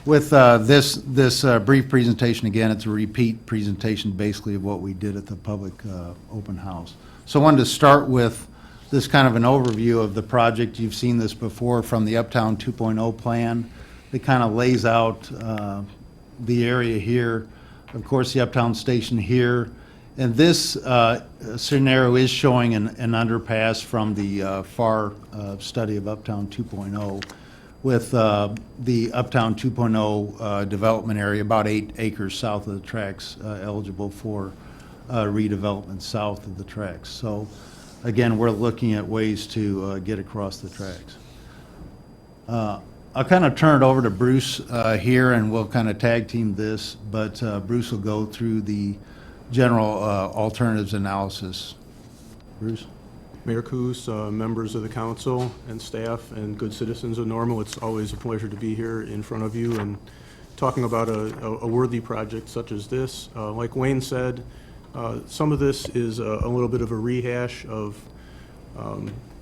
With this brief presentation, again, it's a repeat presentation basically of what we did at the public open house. So I wanted to start with this kind of an overview of the project. You've seen this before from the Uptown 2.0 plan. It kind of lays out the area here, of course, the Uptown Station here. And this scenario is showing an underpass from the FAR study of Uptown 2.0 with the Uptown 2.0 development area, about 8 acres south of the tracks, eligible for redevelopment south of the tracks. So again, we're looking at ways to get across the tracks. I'll kind of turn it over to Bruce here, and we'll kind of tag team this, but Bruce will go through the general alternatives analysis. Bruce? Mayor Coos, members of the council and staff, and good citizens of Normal, it's always a pleasure to be here in front of you and talking about a worthy project such as this. Like Wayne said, some of this is a little bit of a rehash of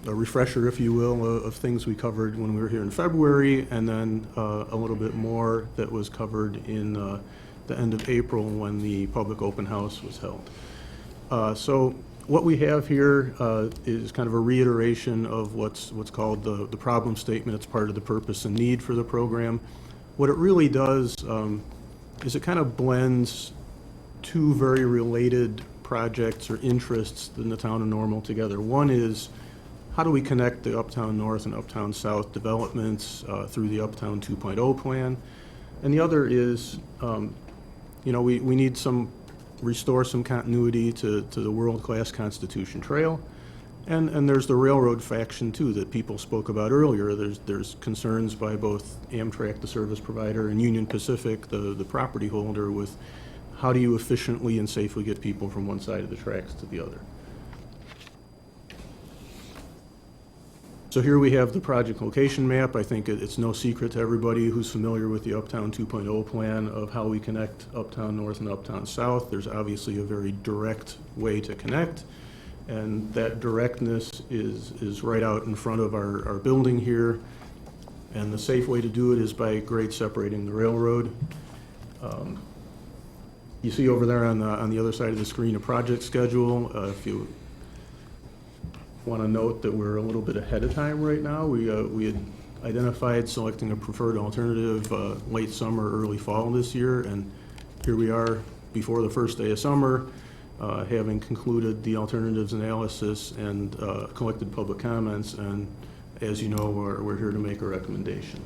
a refresher, if you will, of things we covered when we were here in February, and then a little bit more that was covered in the end of April when the public open house was held. So what we have here is kind of a reiteration of what's called the problem statement. It's part of the purpose and need for the program. What it really does is it kind of blends two very related projects or interests in the town of Normal together. One is, how do we connect the Uptown North and Uptown South developments through the Uptown 2.0 plan? And the other is, we need restore some continuity to the world-class Constitution Trail. And there's the railroad faction too that people spoke about earlier. There's concerns by both Amtrak, the service provider, and Union Pacific, the property holder, with how do you efficiently and safely get people from one side of the tracks to the other. So here we have the project location map. I think it's no secret to everybody who's familiar with the Uptown 2.0 plan of how we connect Uptown North and Uptown South. There's obviously a very direct way to connect, and that directness is right out in front of our building here. And the safe way to do it is by grade separating the railroad. You see over there on the other side of the screen a project schedule. If you want to note that we're a little bit ahead of time right now. We had identified selecting a preferred alternative late summer, early fall this year, and here we are before the first day of summer, having concluded the alternatives analysis and collected public comments, and as you know, we're here to make a recommendation.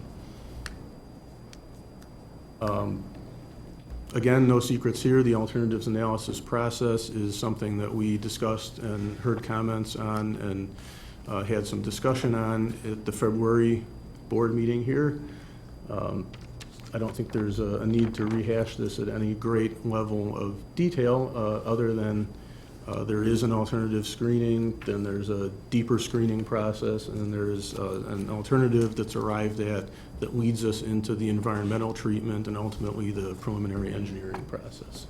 Again, no secrets here. The alternatives analysis process is something that we discussed and heard comments on and had some discussion on at the February board meeting here. I don't think there's a need to rehash this at any great level of detail other than there is an alternative screening, then there's a deeper screening process, and then there's an alternative that's arrived at that leads us into the environmental treatment and ultimately the preliminary engineering process.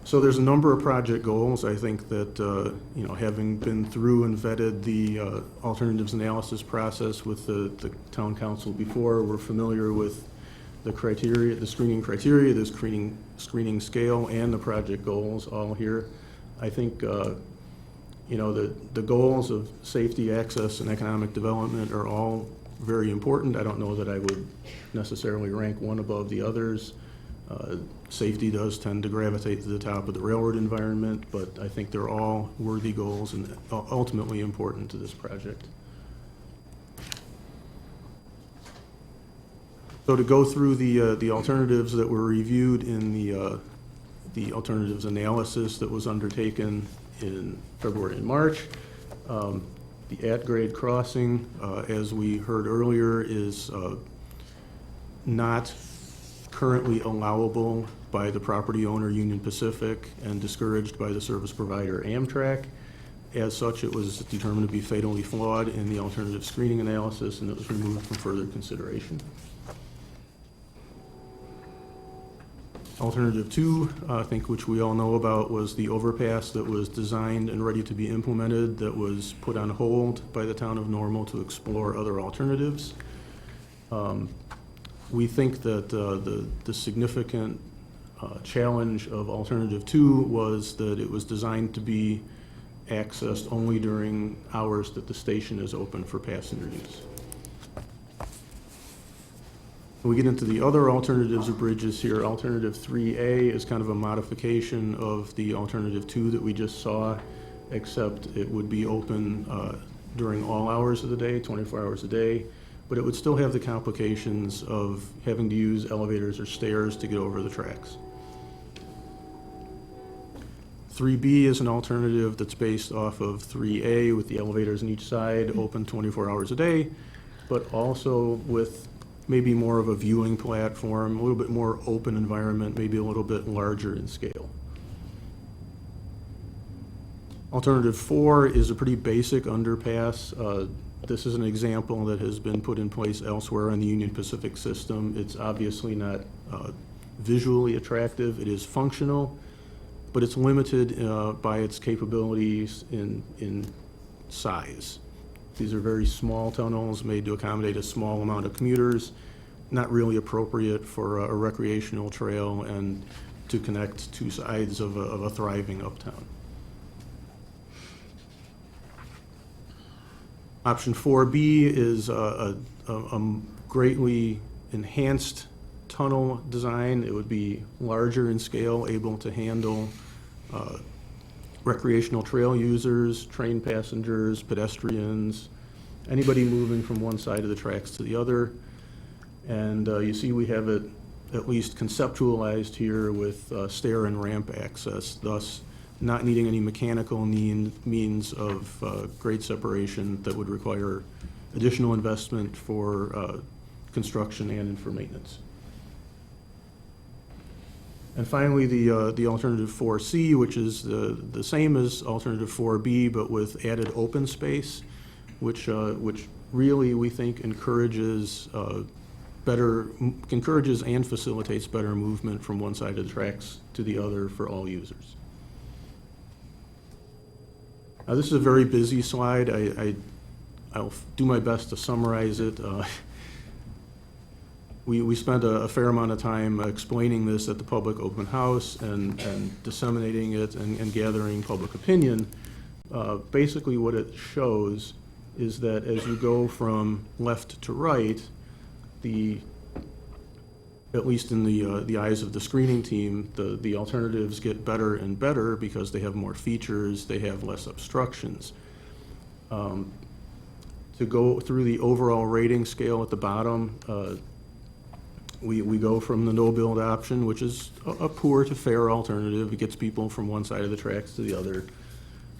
So there's a number of project goals. I think that, you know, having been through and vetted the alternatives analysis process with the town council before, we're familiar with the criteria, the screening criteria, the screening scale, and the project goals all here. I think, you know, the goals of safety, access, and economic development are all very important. I don't know that I would necessarily rank one above the others. Safety does tend to gravitate to the top of the railroad environment, but I think they're all worthy goals and ultimately important to this project. So to go through the alternatives that were reviewed in the alternatives analysis that was undertaken in February and March, the at-grade crossing, as we heard earlier, is not currently allowable by the property owner Union Pacific and discouraged by the service provider Amtrak. As such, it was determined to be fatally flawed in the alternative screening analysis, and it was removed from further consideration. Alternative 2, I think, which we all know about, was the overpass that was designed and ready to be implemented that was put on hold by the town of Normal to explore other alternatives. We think that the significant challenge of Alternative 2 was that it was designed to be accessed only during hours that the station is open for passenger use. When we get into the other alternatives of bridges here, Alternative 3A is kind of a modification of the Alternative 2 that we just saw, except it would be open during all hours of the day, 24 hours a day, but it would still have the complications of having to use elevators or stairs to get over the tracks. 3B is an alternative that's based off of 3A with the elevators on each side, open 24 hours a day, but also with maybe more of a viewing platform, a little bit more open environment, maybe a little bit larger in scale. Alternative 4 is a pretty basic underpass. This is an example that has been put in place elsewhere in the Union Pacific system. It's obviously not visually attractive. It is functional, but it's limited by its capabilities in size. These are very small tunnels made to accommodate a small amount of commuters, not really appropriate for a recreational trail and to connect two sides of a thriving uptown. Option 4B is a greatly enhanced tunnel design. It would be larger in scale, able to handle recreational trail users, train passengers, pedestrians, anybody moving from one side of the tracks to the other. And you see we have it at least conceptualized here with stair and ramp access, thus not needing any mechanical means of grade separation that would require additional investment for construction and for maintenance. And finally, the alternative 4C, which is the same as alternative 4B, but with added open space, which really we think encourages and facilitates better movement from one side of the tracks to the other for all users. Now, this is a very busy slide. I'll do my best to summarize it. We spent a fair amount of time explaining this at the public open house and disseminating it and gathering public opinion. Basically what it shows is that as you go from left to right, at least in the eyes of the screening team, the alternatives get better and better because they have more features, they have less obstructions. To go through the overall rating scale at the bottom, we go from the no-build option, which is a poor to fair alternative. It gets people from one side of the tracks to the other,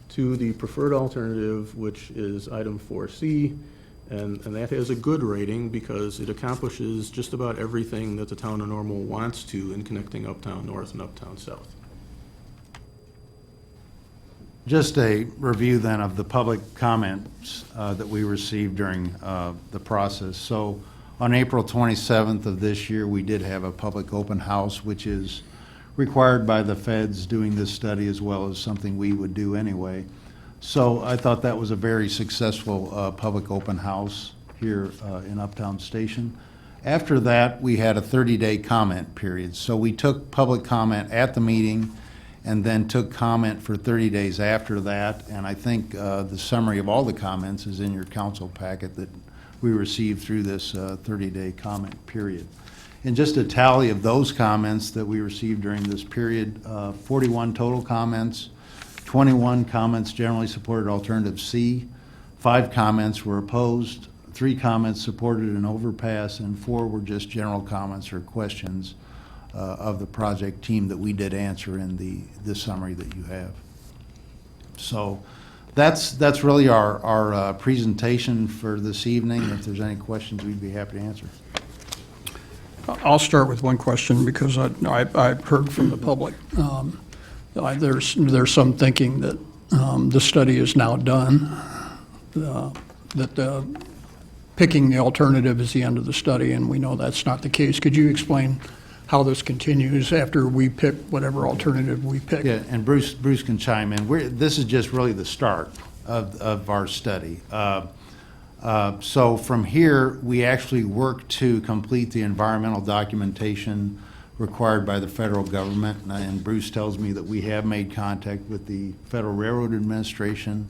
to the preferred alternative, which is item 4C, and that has a good rating because it accomplishes just about everything that the town of Normal wants to in connecting Uptown North and Uptown South. Just a review then of the public comments that we received during the process. So on April 27th of this year, we did have a public open house, which is required by the feds doing this study as well as something we would do anyway. So I thought that was a very successful public open house here in Uptown Station. After that, we had a 30-day comment period. So we took public comment at the meeting and then took comment for 30 days after that. And I think the summary of all the comments is in your council packet that we received through this 30-day comment period. And just a tally of those comments that we received during this period, 41 total comments, 21 comments generally supported alternative C, 5 comments were opposed, 3 comments supported an overpass, and 4 were just general comments or questions of the project team that we did answer in the summary that you have. So that's really our presentation for this evening. If there's any questions, we'd be happy to answer. I'll start with one question because I've heard from the public. There's some thinking that the study is now done, that picking the alternative is the end of the study, and we know that's not the case. Could you explain how this continues after we pick whatever alternative we pick? Yeah, and Bruce can chime in. This is just really the start of our study. So from here, we actually work to complete the environmental documentation required by the federal government. And Bruce tells me that we have made contact with the Federal Railroad Administration,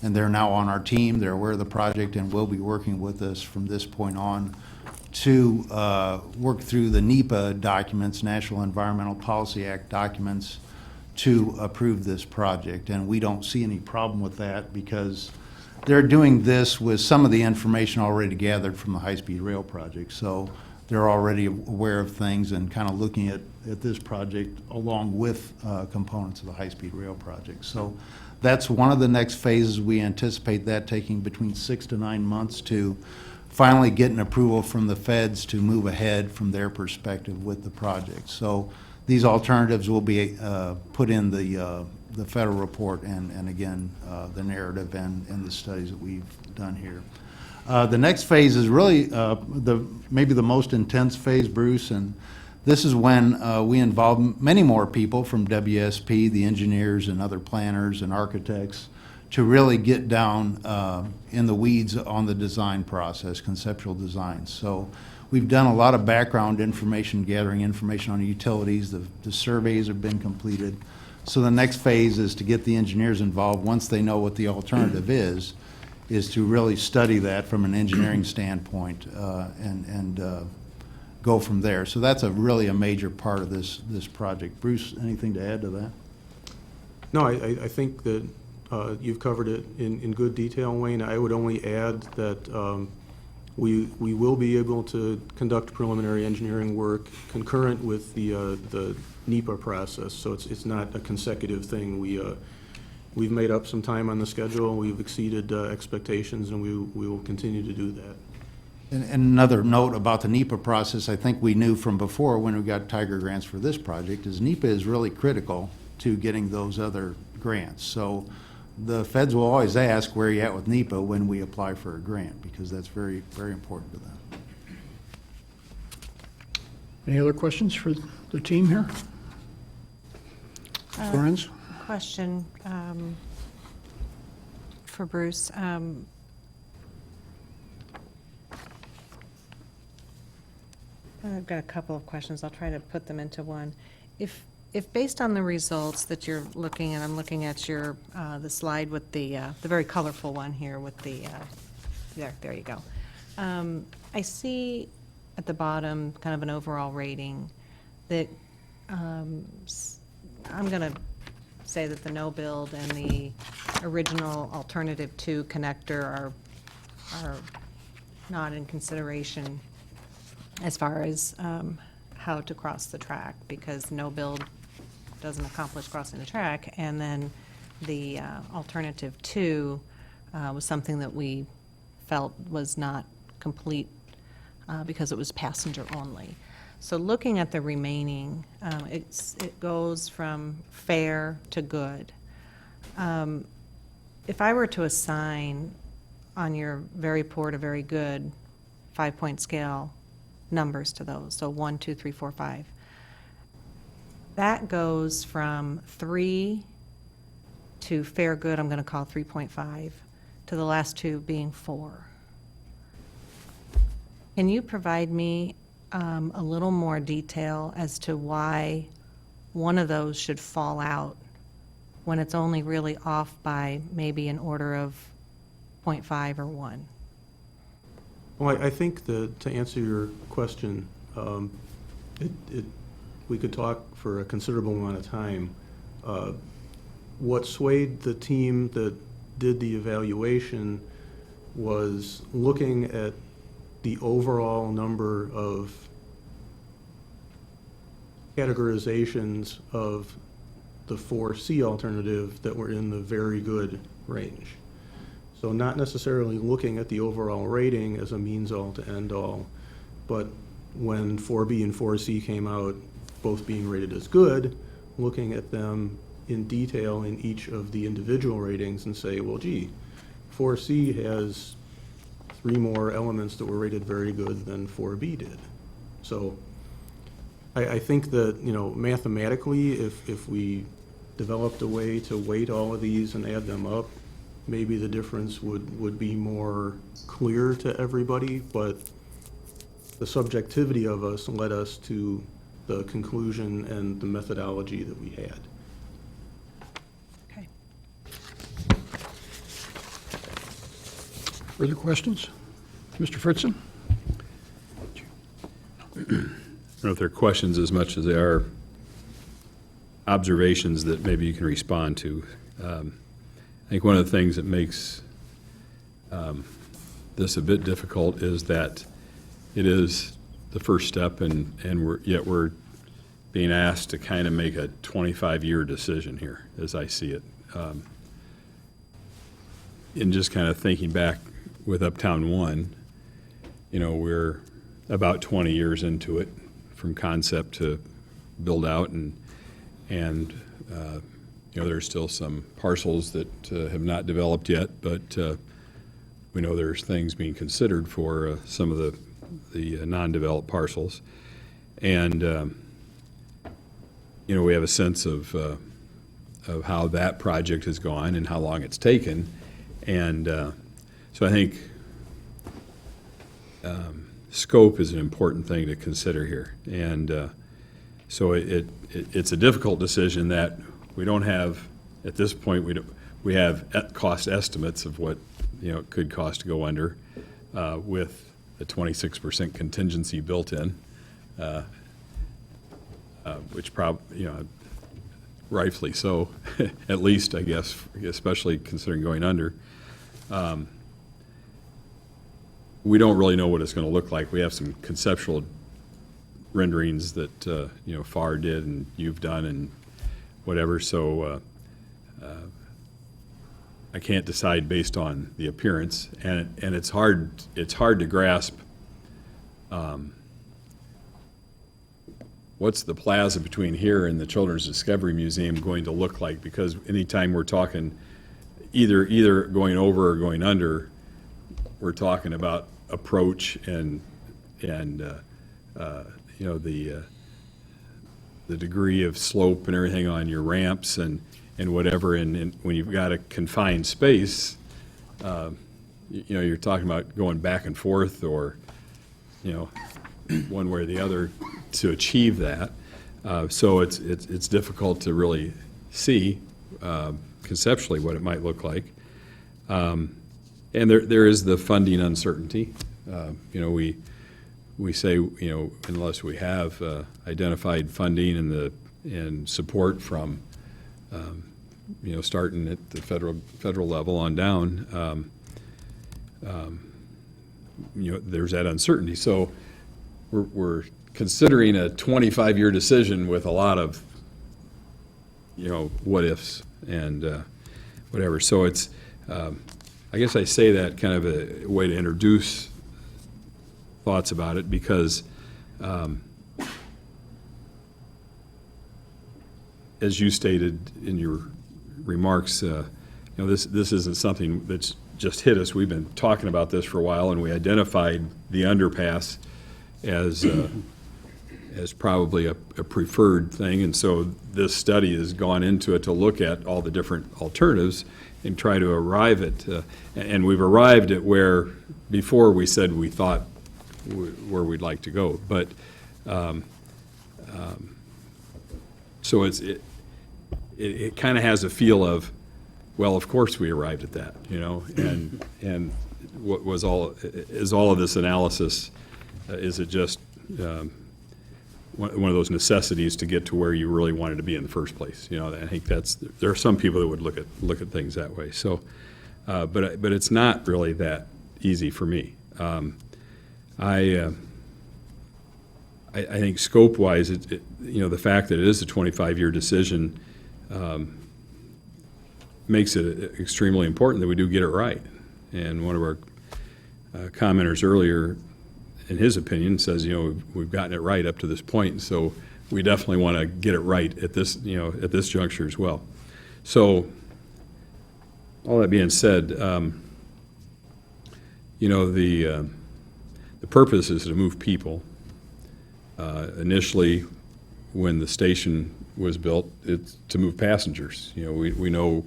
and they're now on our team. They're aware of the project and will be working with us from this point on to work through the NEPA documents, National Environmental Policy Act documents, to approve this project. And we don't see any problem with that because they're doing this with some of the information already gathered from the high-speed rail project. So they're already aware of things and kind of looking at this project along with components of the high-speed rail project. So that's one of the next phases. We anticipate that taking between 6 to 9 months to finally get an approval from the feds to move ahead from their perspective with the project. So these alternatives will be put in the federal report and again, the narrative and the studies that we've done here. The next phase is really maybe the most intense phase, Bruce, and this is when we involve many more people from WSP, the engineers and other planners and architects, to really get down in the weeds on the design process, conceptual design. So we've done a lot of background information, gathering information on utilities. The surveys have been completed. So the next phase is to get the engineers involved once they know what the alternative is to really study that from an engineering standpoint and go from there. So that's really a major part of this project. Bruce, anything to add to that? No, I think that you've covered it in good detail, Wayne. I would only add that We will be able to conduct preliminary engineering work concurrent with the NEPA process, so it's not a consecutive thing. We've made up some time on the schedule, we've exceeded expectations, and we will continue to do that. And another note about the NEPA process, I think we knew from before when we got Tiger grants for this project, is NEPA is really critical to getting those other grants. So the feds will always ask where you at with NEPA when we apply for a grant, because that's very, very important to them. Any other questions for the team here? Lorenz? Question for Bruce. I've got a couple of questions. I'll try to put them into one. If based on the results that you're looking at, I'm looking at your the slide with the very colorful one here with the there you go. I see at the bottom kind of an overall rating that I'm going to say that the no build and the original alternative 2 connector are not in consideration as far as how to cross the track, because no build doesn't accomplish crossing the track, and then the alternative 2 was something that we felt was not complete because it was passenger only. So looking at the remaining, it goes from fair to good. If I were to assign on your very poor to very good 5-point scale numbers to those, so 1, 2, 3, 4, 5, that goes from 3 to fair good, I'm going to call 3.5, to the last 2 being 4. Can you provide me a little more detail as to why one of those should fall out when it's only really off by maybe an order of 0.5 or 1? Well, I think that to answer your question, we could talk for a considerable amount of time. What swayed the team that did the evaluation was looking at the overall number of categorizations of the 4C alternative that were in the very good range. So not necessarily looking at the overall rating as a means all to end all, but when 4B and 4C came out, both being rated as good, looking at them in detail in each of the individual ratings and say, well, gee, 4C has 3 more elements that were rated very good than 4B did. So I think that, you know, mathematically, if we developed a way to weight all of these and add them up, maybe the difference would be more clear to everybody, but the subjectivity of us led us to the conclusion and the methodology that we had. Okay. Further questions? Mr. Fritzen? I don't know if they're questions as much as they are observations that maybe you can respond to. I think one of the things that makes this a bit difficult is that it is the first step, and yet we're being asked to kind of make a 25-year decision here, as I see it. And just kind of thinking back with Uptown 1, you know, we're about 20 years into it, from concept to build out, and you know, there's still some parcels that have not developed yet, but we know there's things being considered for some of the non-developed parcels. And you know, we have a sense of how that project has gone and how long it's taken. And so I think scope is an important thing to consider here. And so it's a difficult decision that we don't have, at this point, we have cost estimates of what, you know, it could cost to go under with a 26% contingency built in, which probably, you know, rightfully so, at least, I guess, especially considering going under. we don't really know what it's going to look like. We have some conceptual renderings that, you know, FAR did and you've done and whatever, so I can't decide based on the appearance, and it's hard to grasp what's the plaza between here and the Children's Discovery Museum going to look like, because anytime we're talking either going over or going under, we're talking about approach and you know, the degree of slope and everything on your ramps and whatever, and when you've got a confined space, you know, you're talking about going back and forth or, you know, one way or the other to achieve that. So it's difficult to really see conceptually what it might look like. And there is the funding uncertainty. You know, we say, you know, unless we have identified funding and support from, you know, starting at the federal level on down, you know, there's that uncertainty. So we're considering a 25-year decision with a lot of, you know, what ifs and whatever. So it's, I guess I say that kind of a way to introduce thoughts about it, because as you stated in your remarks, you know, this isn't something that's just hit us. We've been talking about this for a while, and we identified the underpass as probably a preferred thing, and so this study has gone into it to look at all the different alternatives and try to arrive at, and we've arrived at where before we said we thought where we'd like to go, but so it kind of has a feel of, well, of course we arrived at that, you know, and what was all of this analysis, is it just one of those necessities to get to where you really wanted to be in the first place? You know, I think there are some people that would look at things that way. So, but it's not really that easy for me. I think scope-wise, you know, the fact that it is a 25-year decision makes it extremely important that we do get it right. And one of our commenters earlier, in his opinion, says, you know, we've gotten it right up to this point, so we definitely want to get it right at this, you know, at this juncture as well. So, all that being said, you know, the purpose is to move people. Initially, when the station was built, it's to move passengers. You know, we know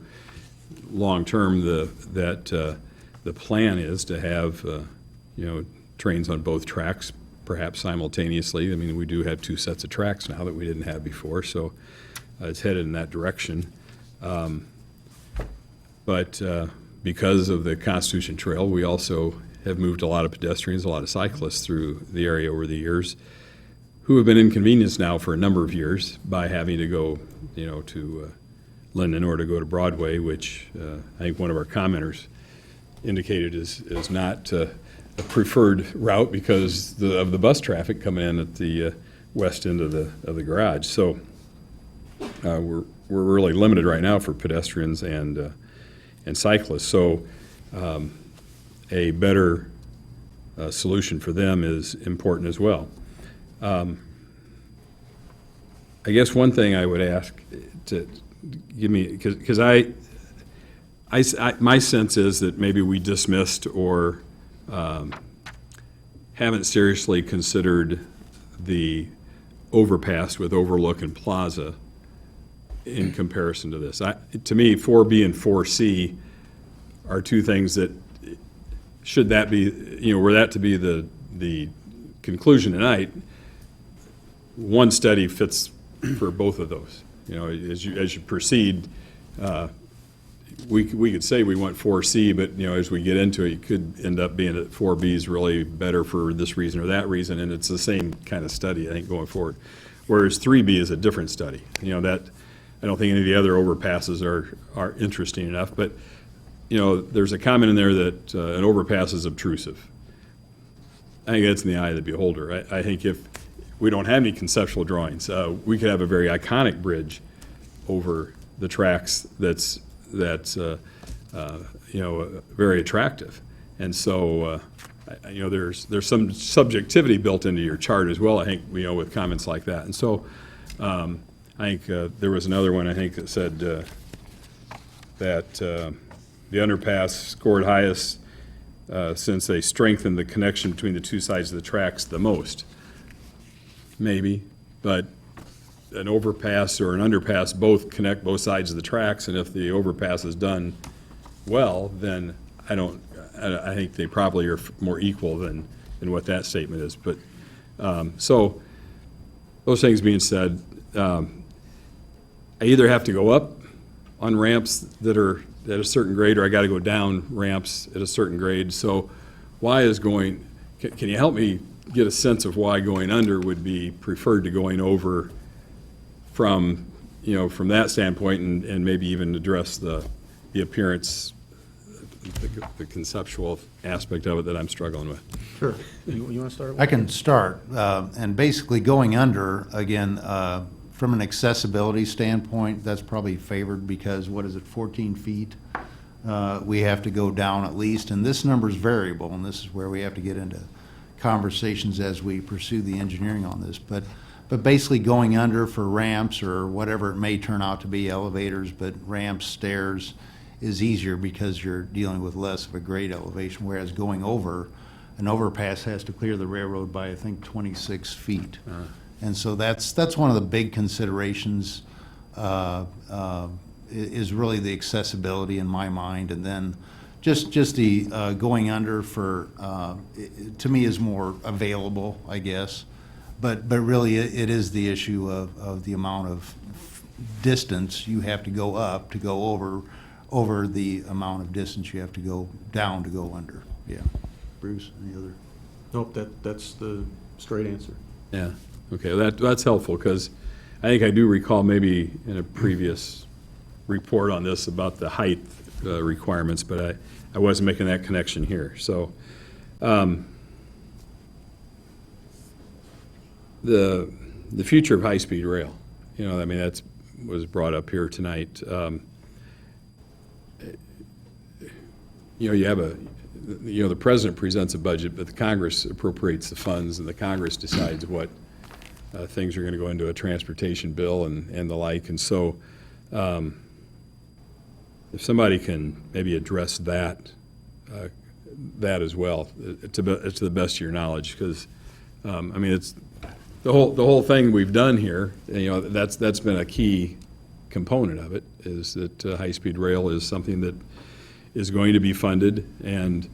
long-term that the plan is to have, you know, trains on both tracks, perhaps simultaneously. I mean, we do have two sets of tracks now that we didn't have before, so it's headed in that direction. But because of the Constitution Trail, we also have moved a lot of pedestrians, a lot of cyclists through the area over the years, who have been inconvenienced now for a number of years by having to go, you know, to Linden or to go to Broadway, which I think one of our commenters indicated is not a preferred route because of the bus traffic coming in at the west end of the garage. So we're really limited right now for pedestrians and cyclists. So a better solution for them is important as well. I guess one thing I would ask to give me, because my sense is that maybe we dismissed or haven't seriously considered the overpass with Overlook and Plaza in comparison to this. To me, 4B and 4C are two things that, should that be, you know, were that to be the conclusion tonight, one study fits for both of those. You know, as you proceed, we could say we want 4C, but, you know, as we get into it, you could end up being that 4B is really better for this reason or that reason, and it's the same kind of study, I think, going forward. Whereas 3B is a different study. You know, that I don't think any of the other overpasses are interesting enough, but, you know, there's a comment in there that an overpass is obtrusive. I think that's in the eye of the beholder. I think if we don't have any conceptual drawings, we could have a very iconic bridge over the tracks that's very attractive. And so, there's some subjectivity built into your chart as well, I think, with comments like that. And so, I think there was another one, I think, that said that the underpass scored highest since they strengthened the connection between the two sides of the tracks the most. Maybe, but an overpass or an underpass both connect both sides of the tracks, and if the overpass is done well, then I think they probably are more equal than what that statement is. But, so, those things being said, I either have to go up on ramps that are at a certain grade, or I gotta go down ramps at a certain grade. So can you help me get a sense of why going under would be preferred to going over from that standpoint, and maybe even address the appearance, the conceptual aspect of it that I'm struggling with? Sure. You want to start? I can start. And basically going under, again, from an accessibility standpoint, that's probably favored because, 14 feet? We have to go down at least, and this number is variable, and this is where we have to get into conversations as we pursue the engineering on this. But basically going under for ramps or whatever it may turn out to be, elevators, but ramps, stairs, is easier because you're dealing with less of a grade elevation, whereas going over, an overpass has to clear the railroad by, I think, 26 feet. And so that's one of the big considerations, is really the accessibility in my mind. And then just the going under for, to me, is more available, I guess. But really, it is the issue of the amount of distance you have to go up to go over the amount of distance you have to go down to go under. Yeah. Bruce, any other? Nope, that's the straight answer. Yeah, okay, that's helpful, because I think I do recall maybe in a previous report on this about the height requirements, but I wasn't making that connection here. So the future of high-speed rail, that was brought up here tonight. You have the president presents a budget, but the Congress appropriates the funds, and the Congress decides what things are going to go into a transportation bill and the like. And so if somebody can maybe address that as well, to the best of your knowledge, because it's the whole thing we've done here. That's been a key component of it, is that high-speed rail is something that is going to be funded and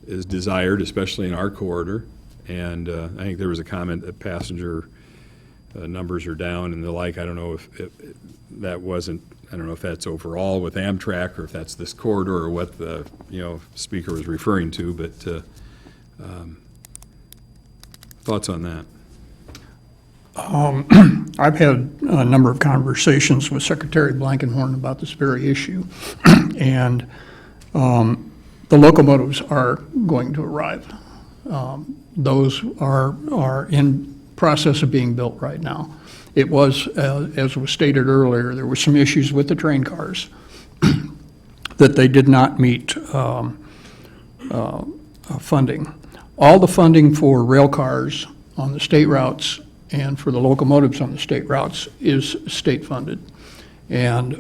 is desired, especially in our corridor. And I think there was a comment that passenger numbers are down and the like. I don't know if that's overall with Amtrak, or if that's this corridor, or what the speaker was referring to. But thoughts on that? I've had a number of conversations with Secretary Blankenhorn about this very issue, and the locomotives are going to arrive. Those are in process of being built right now. It was, as was stated earlier, there were some issues with the train cars that they did not meet funding. All the funding for rail cars on the state routes and for the locomotives on the state routes is state funded. And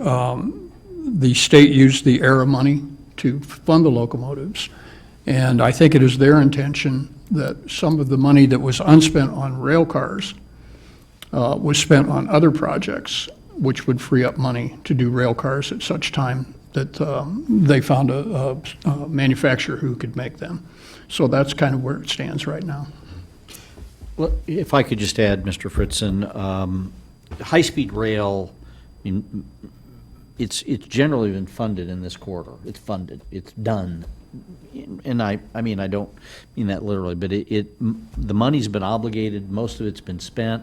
the state used the ERA money to fund the locomotives. And I think it is their intention that some of the money that was unspent on rail cars was spent on other projects, which would free up money to do rail cars at such time that they found a manufacturer who could make them. So that's kind of where it stands right now. Well, if I could just add, Mr. Fritzen, high-speed rail, it's generally been funded in this corridor. It's funded. It's done. And I don't mean that literally, but the money's been obligated. Most of it's been spent.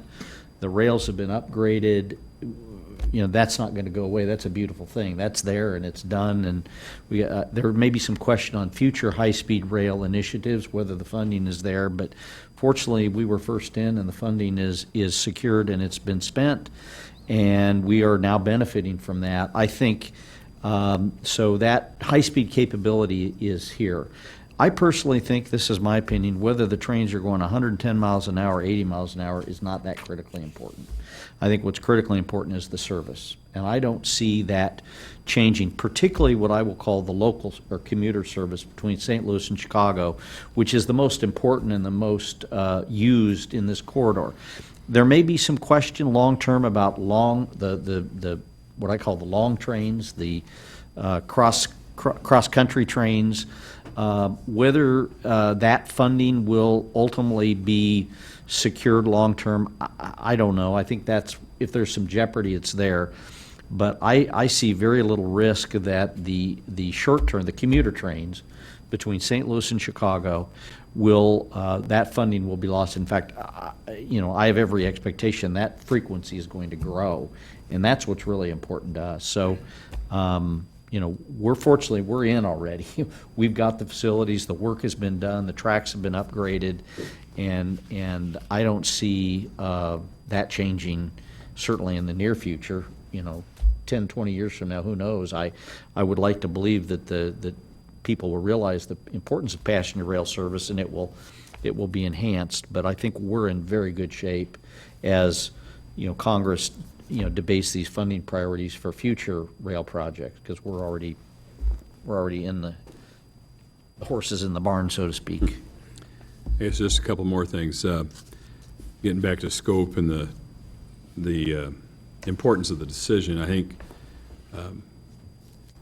The rails have been upgraded. that's not going to go away. That's a beautiful thing. That's there and it's done. And there may be some question on future high-speed rail initiatives, whether the funding is there. But fortunately, we were first in, and the funding is secured and it's been spent, and we are now benefiting from that. I think so that high-speed capability is here. I personally think, this is my opinion, whether the trains are going 110 miles an hour, 80 miles an hour is not that critically important. I think what's critically important is the service. And I don't see that changing, particularly what I will call the local or commuter service between St. Louis and Chicago, which is the most important and the most used in this corridor. There may be some question long-term about the what I call the long trains, the cross-country trains, whether that funding will ultimately be secured long-term, I don't know. I think that's, if there's some jeopardy, it's there. But I see very little risk that the short-term, the commuter trains between St. Louis and Chicago will, that funding will be lost. In fact, I have every expectation that frequency is going to grow, and that's what's really important to us. So, we're in already. We've got the facilities, the work has been done, the tracks have been upgraded, and I don't see that changing, certainly in the near future. 10, 20 years from now, who knows? I would like to believe that people will realize the importance of passenger rail service, and it will be enhanced. But I think we're in very good shape as Congress debates these funding priorities for future rail projects, because we're already in the horses in the barn, so to speak. I guess just a couple more things. Getting back to scope and the importance of the decision, I think,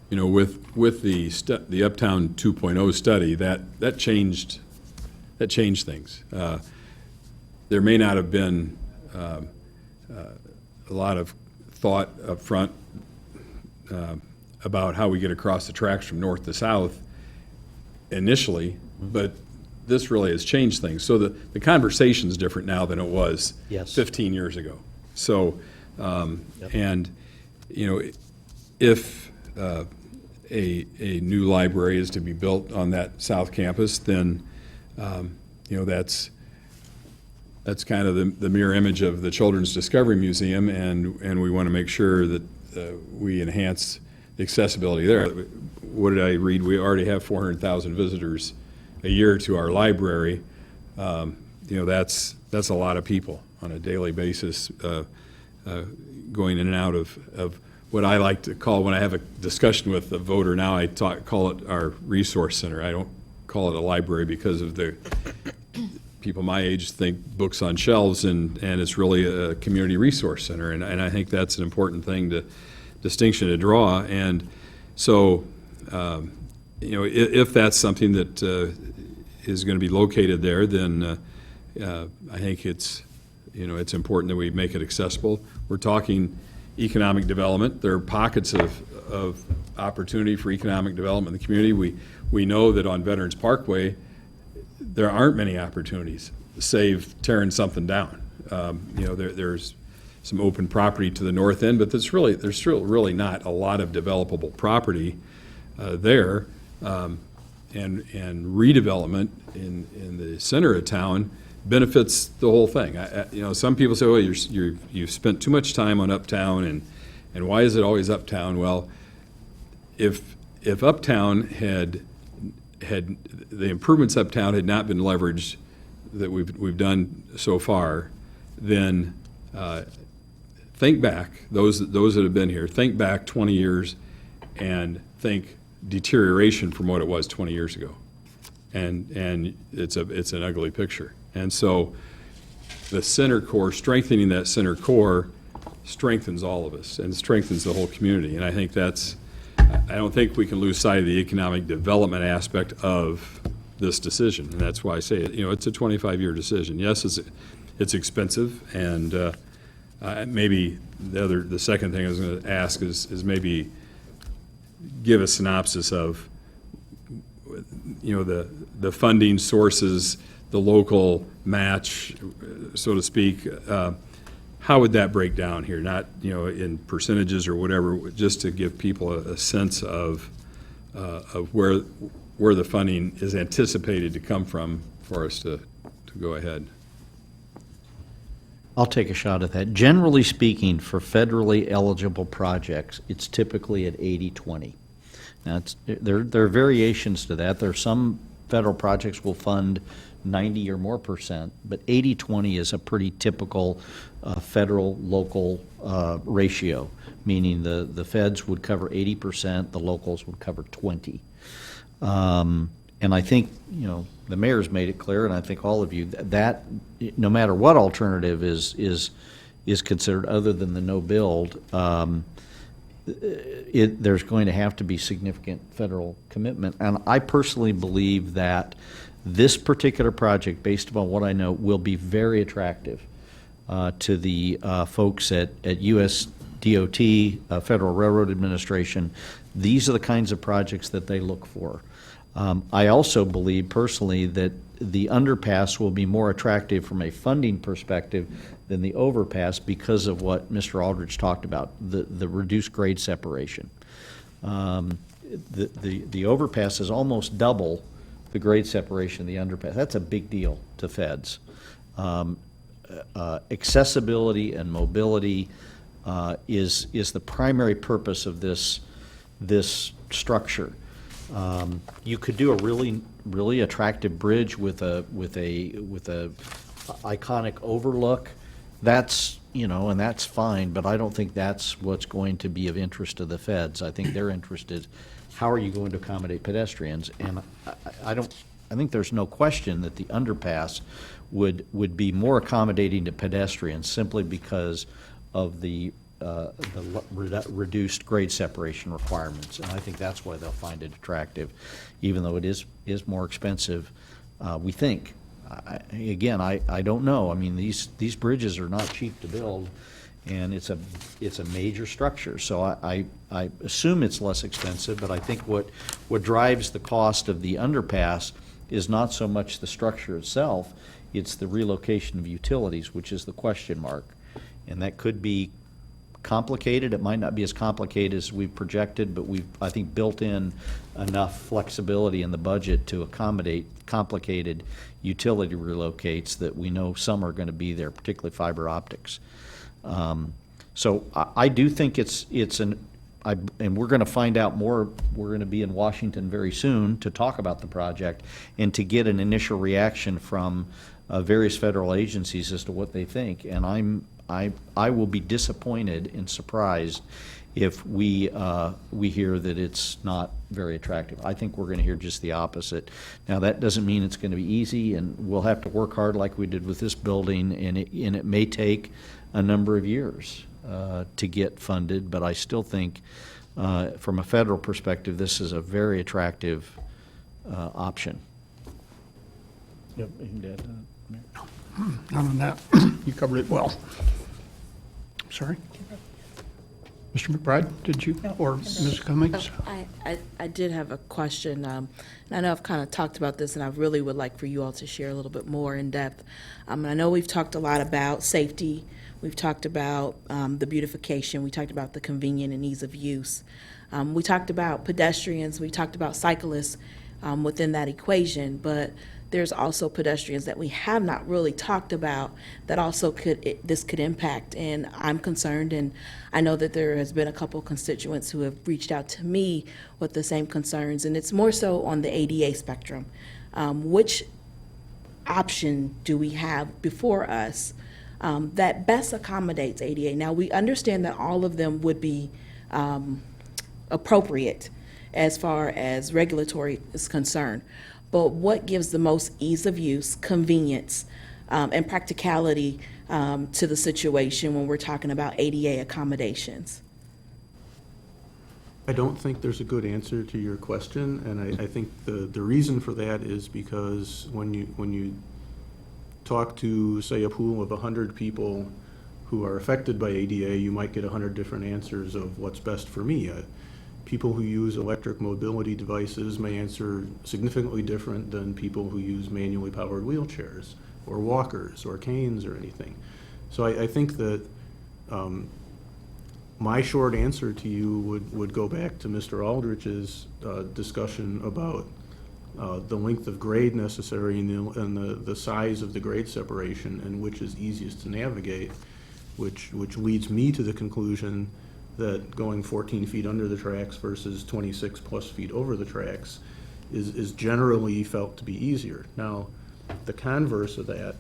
with the Uptown 2.0 study, that changed things. There may not have been a lot of thought up front about how we get across the tracks from north to south initially, but this really has changed things. So the conversation is different now than it was 15 years ago. So, and if a new library is to be built on that south campus, then that's kind of the mirror image of the Children's Discovery Museum, and we want to make sure that we enhance the accessibility there. What did I read? We already have 400,000 visitors a year to our library. That's a lot of people on a daily basis going in and out of what I like to call, when I have a discussion with a voter now, I call it our resource center. I don't call it a library because of the people my age think books on shelves, and it's really a community resource center, and I think that's an important distinction to draw. And so, if that's something that is going to be located there, then I think it's important that we make it accessible. We're talking economic development. There are pockets of opportunity for economic development in the community. We know that on Veterans Parkway, there aren't many opportunities, save tearing something down. There's some open property to the north end, but there's still really not a lot of developable property there. And redevelopment in the center of town benefits the whole thing. Some people say, "Well, you've spent too much time on Uptown, and why is it always Uptown?" Well, if Uptown had the improvements Uptown had not been leveraged that we've done so far, then think back, those that have been here, think back 20 years and think deterioration from what it was 20 years ago. And it's an ugly picture. And so the center core, strengthening that center core strengthens all of us and strengthens the whole community. And I think I don't think we can lose sight of the economic development aspect of this decision, and that's why I say it. It's a 25-year decision. Yes, it's expensive, and maybe the second thing I was going to ask is maybe give a synopsis of the funding sources, the local match, so to speak. how would that break down here? Not, in percentages or whatever, just to give people a sense of where the funding is anticipated to come from for us to go ahead. I'll take a shot at that. Generally speaking, for federally eligible projects, it's typically at 80-20. Now, there are variations to that. There are some federal projects will fund 90 or more percent, but 80-20 is a pretty typical federal-local ratio, meaning the feds would cover 80%, the locals would cover 20. And I think, the mayor's made it clear, and I think all of you, that no matter what alternative is considered other than the no build, there's going to have to be significant federal commitment. And I personally believe that this particular project, based upon what I know, will be very attractive to the folks at US DOT, Federal Railroad Administration. These are the kinds of projects that they look for. I also believe personally that the underpass will be more attractive from a funding perspective than the overpass because of what Mr. Aldridge talked about, the reduced grade separation. The overpass is almost double the grade separation of the underpass. That's a big deal to feds. Accessibility and mobility is the primary purpose of this structure. You could do a really attractive bridge with a iconic overlook. That's and that's fine, but I don't think that's what's going to be of interest to the feds. I think their interest is how are you going to accommodate pedestrians, and I think there's no question that the underpass would be more accommodating to pedestrians simply because of the reduced grade separation requirements, and I think that's why they'll find it attractive, even though it is more expensive. We think. I don't know. I mean, these bridges are not cheap to build, and it's a major structure. So I assume it's less expensive, but I think what drives the cost of the underpass is not so much the structure itself, it's the relocation of utilities, which is the question mark, and that could be complicated. It might not be as complicated as we've projected, but we've, I think, built in enough flexibility in the budget to accommodate complicated utility relocates that we know some are going to be there, particularly fiber optics. So I do think and we're going to find out more. We're going to be in Washington very soon to talk about the project and to get an initial reaction from various federal agencies as to what they think. And I will be disappointed and surprised if we hear that it's not very attractive. I think we're going to hear just the opposite. Now, that doesn't mean it's going to be easy, and we'll have to work hard like we did with this building, and it may take a number of years to get funded, but I still think from a federal perspective, this is a very attractive option. Yep. None on that. You covered it well. Sorry? Mr. McBride, did you? Or Ms. Cummings? I did have a question. And I know I've kind of talked about this, and I really would like for you all to share a little bit more in depth. I know we've talked a lot about safety. We've talked about the beautification. We talked about the convenience and ease of use. We talked about pedestrians. We talked about cyclists within that equation. But there's also pedestrians that we have not really talked about that also this could impact. And I'm concerned, and I know that there has been a couple constituents who have reached out to me with the same concerns, and it's more so on the ADA spectrum. Which option do we have before us that best accommodates ADA? Now, we understand that all of them would be appropriate as far as regulatory is concerned. But what gives the most ease of use, convenience, and practicality to the situation when we're talking about ADA accommodations? I don't think there's a good answer to your question, and I think the reason for that is because when you talk to, say, a pool of 100 people who are affected by ADA, you might get 100 different answers of what's best for me. People who use electric mobility devices may answer significantly different than people who use manually powered wheelchairs or walkers or canes or anything. So I think that my short answer to you would go back to Mr. Aldrich's discussion about the length of grade necessary and the size of the grade separation and which is easiest to navigate, which leads me to the conclusion that going 14 feet under the tracks versus 26 plus feet over the tracks is generally felt to be easier. Now, the converse of that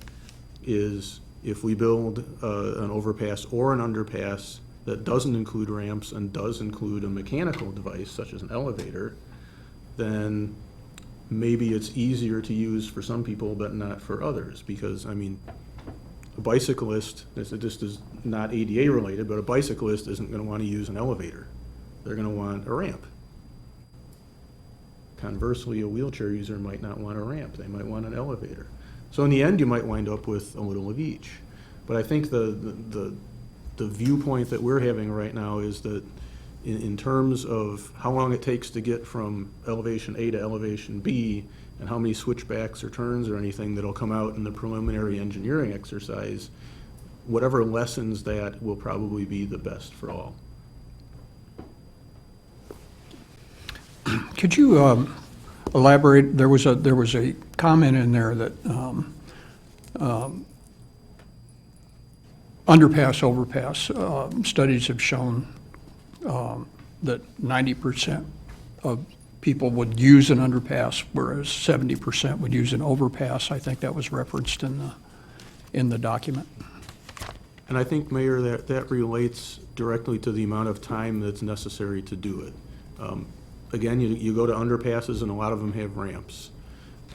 is if we build an overpass or an underpass that doesn't include ramps and does include a mechanical device such as an elevator, then maybe it's easier to use for some people but not for others. Because, I mean, a bicyclist, this is not ADA related, but a bicyclist isn't going to want to use an elevator. They're going to want a ramp. Conversely, a wheelchair user might not want a ramp. They might want an elevator. So in the end, you might wind up with a little of each. But I think the viewpoint that we're having right now is that in terms of how long it takes to get from elevation A to elevation B and how many switchbacks or turns or anything that'll come out in the preliminary engineering exercise, whatever lessens that will probably be the best for all. Could you elaborate? There was a comment in there that underpass, overpass, studies have shown that 90% of people would use an underpass, whereas 70% would use an overpass. I think that was referenced in the document. And I think, Mayor, that relates directly to the amount of time that's necessary to do it. Again, you go to underpasses and a lot of them have ramps.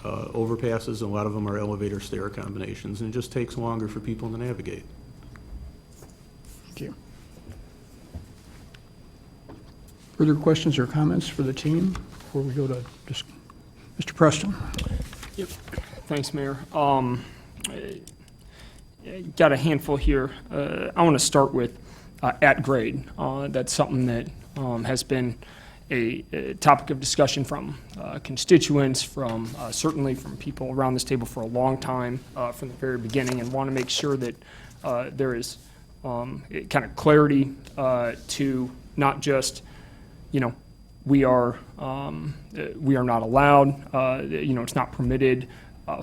Overpasses, a lot of them are elevator stair combinations, and it just takes longer for people to navigate. Thank you. Further questions or comments for the team before we go to Mr. Preston? Yep. Thanks, Mayor. Got a handful here. I want to start with at grade. That's something that has been a topic of discussion from constituents, from certainly from people around this table for a long time, from the very beginning, and want to make sure that there is kind of clarity to not just, we are not allowed, it's not permitted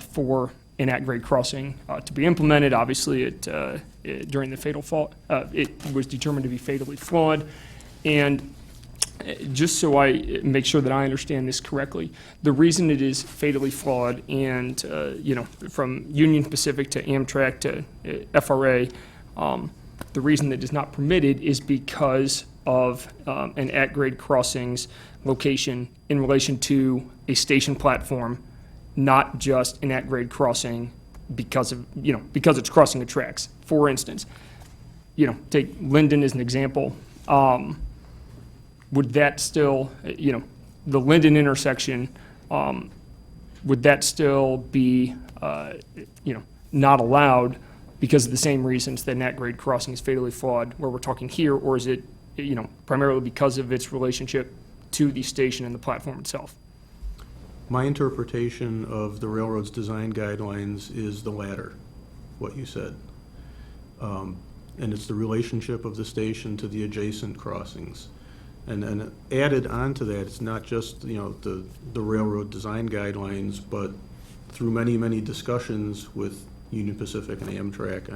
for an at-grade crossing to be implemented. Obviously, during the fatal fault, it was determined to be fatally flawed. And just so I make sure that I understand this correctly, the reason it is fatally flawed and, from Union Pacific to Amtrak to FRA, the reason that it is not permitted is because of an at-grade crossings location in relation to a station platform, not just an at-grade crossing because it's crossing the tracks. For instance, take Linden as an example. Would that still, the Linden intersection, would that still be, not allowed because of the same reasons that an at-grade crossing is fatally flawed, where we're talking here, or is it, primarily because of its relationship to the station and the platform itself? My interpretation of the railroad's design guidelines is the latter, what you said. And it's the relationship of the station to the adjacent crossings. And added on to that, it's not just, the railroad design guidelines, but through many, many discussions with Union Pacific and Amtrak,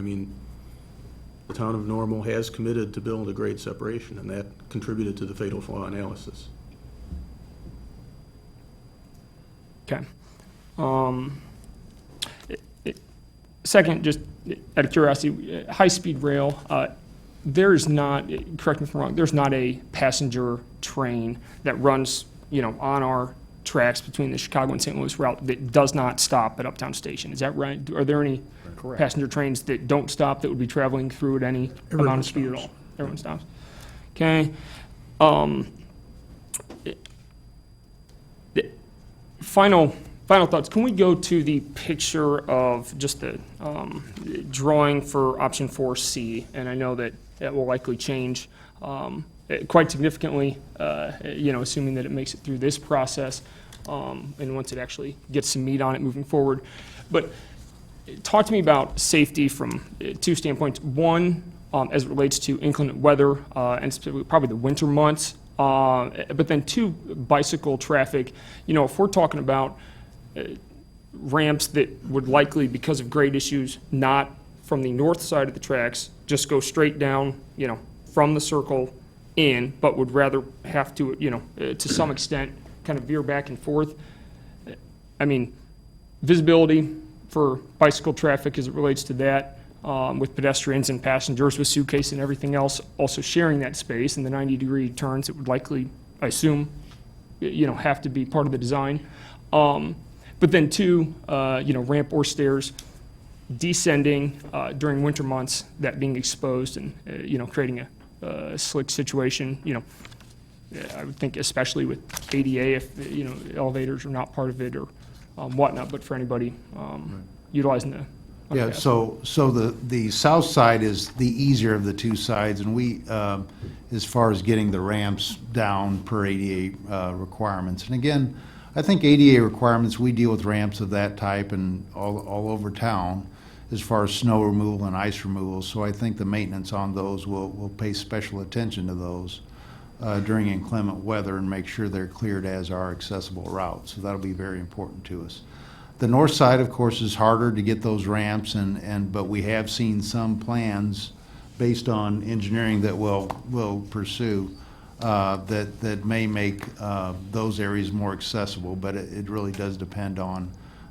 the town of Normal has committed to build a grade separation, and that contributed to the fatal flaw analysis. Okay. Second, just out of curiosity, high-speed rail, there's not, correct me if I'm wrong, there's not a passenger train that runs, on our tracks between the Chicago and St. Louis route that does not stop at Uptown Station. Is that right? Are there any passenger trains that don't stop that would be traveling through at any amount of speed at all? Everyone stops. Okay. Final thoughts. Can we go to the picture of just the drawing for option 4C? And I know that it will likely change quite significantly, assuming that it makes it through this process and once it actually gets some meat on it moving forward. But talk to me about safety from two standpoints. One, as it relates to inclement weather, and specifically probably the winter months. But then two, bicycle traffic. You know, if we're talking about ramps that would likely, because of grade issues, not from the north side of the tracks, just go straight down, you know, from the circle in, but would rather have to, you know, to some extent, kind of veer back and forth. I mean, visibility for bicycle traffic as it relates to that, with pedestrians and passengers with suitcase and everything else, also sharing that space, and the 90-degree turns, it would likely, I assume, you know, have to be part of the design. But then two, you know, ramp or stairs descending during winter months, that being exposed and, you know, creating a slick situation, you know, I would think especially with ADA, if, you know, elevators are not part of it or whatnot, but for anybody utilizing the Yeah, underpass. so the south side is the easier of the two sides, and we, as far as getting the ramps down per ADA requirements. And again, I think ADA requirements, we deal with ramps of that type and all over town as far as snow removal and ice removal. So I think the maintenance on those will pay special attention to those during inclement weather and make sure they're cleared as our accessible routes. So that'll be very important to us. The north side, of course, is harder to get those ramps, but we have seen some plans based on engineering that we'll pursue that may make those areas more accessible, but it really does depend on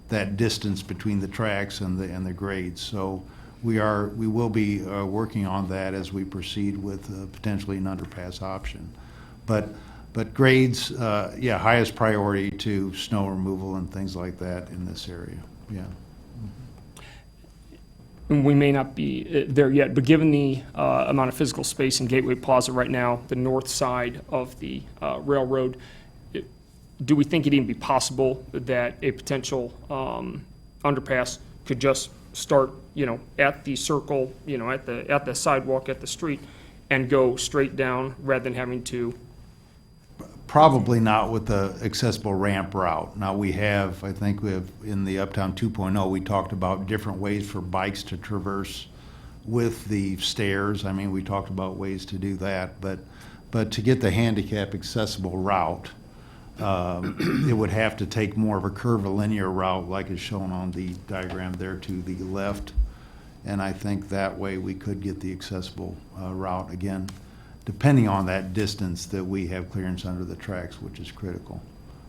that distance between the tracks and the grades. So we will be working on that as we proceed with potentially an underpass option. But grades, yeah, highest priority to snow removal and things like that in this area, yeah. And we may not be there yet, but given the amount of physical space in Gateway Plaza right now, the north side of the railroad, do we think it'd even be possible that a potential underpass could just start, you know, at the circle, you know, at the sidewalk, at the street, and go straight down rather than having to? Probably not with the accessible ramp route. Now I think we have, in the Uptown 2.0, we talked about different ways for bikes to traverse with the stairs. I mean, we talked about ways to do that, but to get the handicap accessible route, it would have to take more of a curvilinear route like is shown on the diagram there to the left. And I think that way we could get the accessible route, again, depending on that distance that we have clearance under the tracks, which is critical.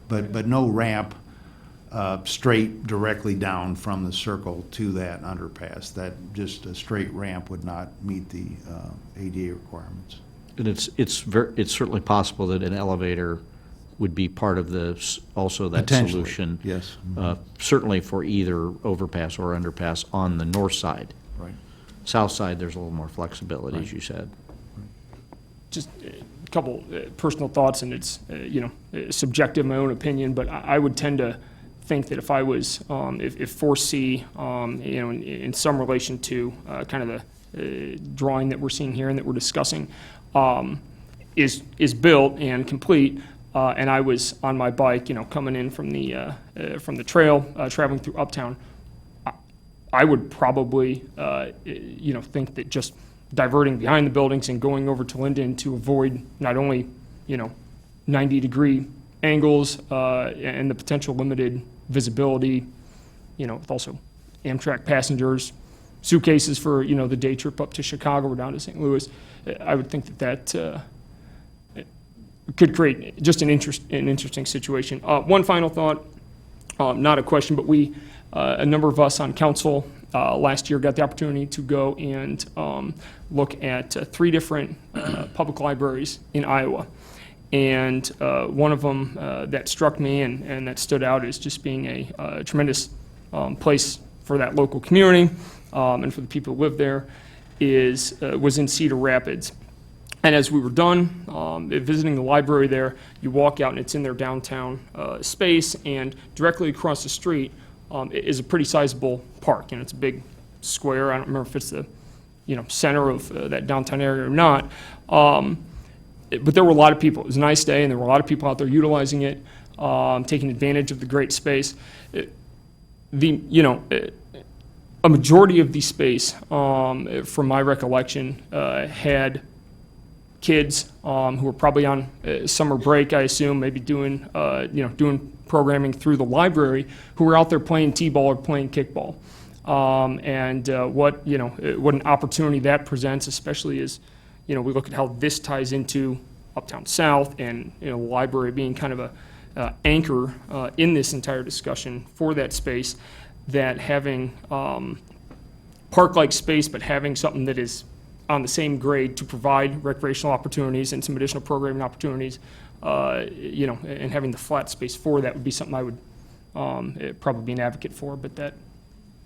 But no ramp straight directly down from the circle to that underpass. That just a straight ramp would not meet the ADA requirements. And it's certainly possible that an elevator would be part of also that Potentially, solution. yes. Certainly for either overpass or underpass on the north side. Right. South side, there's a little more flexibility, as you said. Just a couple personal thoughts, and it's, you know, subjective, my own opinion, but I would tend to think that if I was, if 4C, you know, in some relation to kind of the drawing that we're seeing here and that we're discussing, is built and complete, and I was on my bike, you know, coming in from the trail, traveling through Uptown, I would probably, you know, think that just diverting behind the buildings and going over to Linden to avoid not only, you know, 90-degree angles and the potential limited visibility, you know, with also Amtrak passengers, suitcases for, you know, the day trip up to Chicago or down to St. Louis, I would think that could create just an interesting situation. One final thought, not a question, but a number of us on council last year got the opportunity to go and look at 3 different public libraries in Iowa. And one of them that struck me and that stood out as just being a tremendous place for that local community and for the people who live there was in Cedar Rapids. And as we were done visiting the library there, you walk out and it's in their downtown space, and directly across the street is a pretty sizable park. And it's a big square. I don't remember if it's the, you know, center of that downtown area or not. But there were a lot of people. It was a nice day, and there were a lot of people out there utilizing it, taking advantage of the great space. a majority of the space, from my recollection, had kids who were probably on summer break, I assume, maybe doing doing programming through the library, who were out there playing t-ball or playing kickball. What an opportunity that presents, especially as we look at how this ties into Uptown South and the library being kind of a anchor in this entire discussion for that space. That having park-like space, but having something that is on the same grade to provide recreational opportunities and some additional programming opportunities, and having the flat space for that would be something I would probably be an advocate for. But that,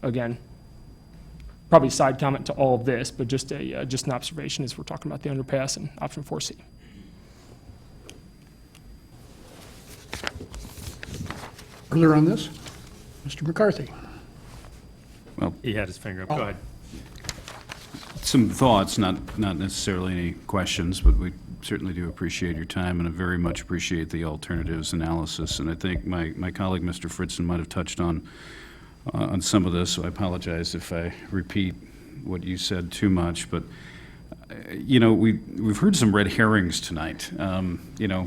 again, probably a side comment to all of this, but just an observation as we're talking about the underpass and option 4C. Further on this, Mr. McCarthy. Well, He had his finger up. Go ahead. some thoughts, not necessarily any questions, but we certainly do appreciate your time, and I very much appreciate the alternatives analysis. And I think my colleague, Mr. Fritzen, might have touched on some of this, so I apologize if I repeat what you said too much. But we've heard some red herrings tonight.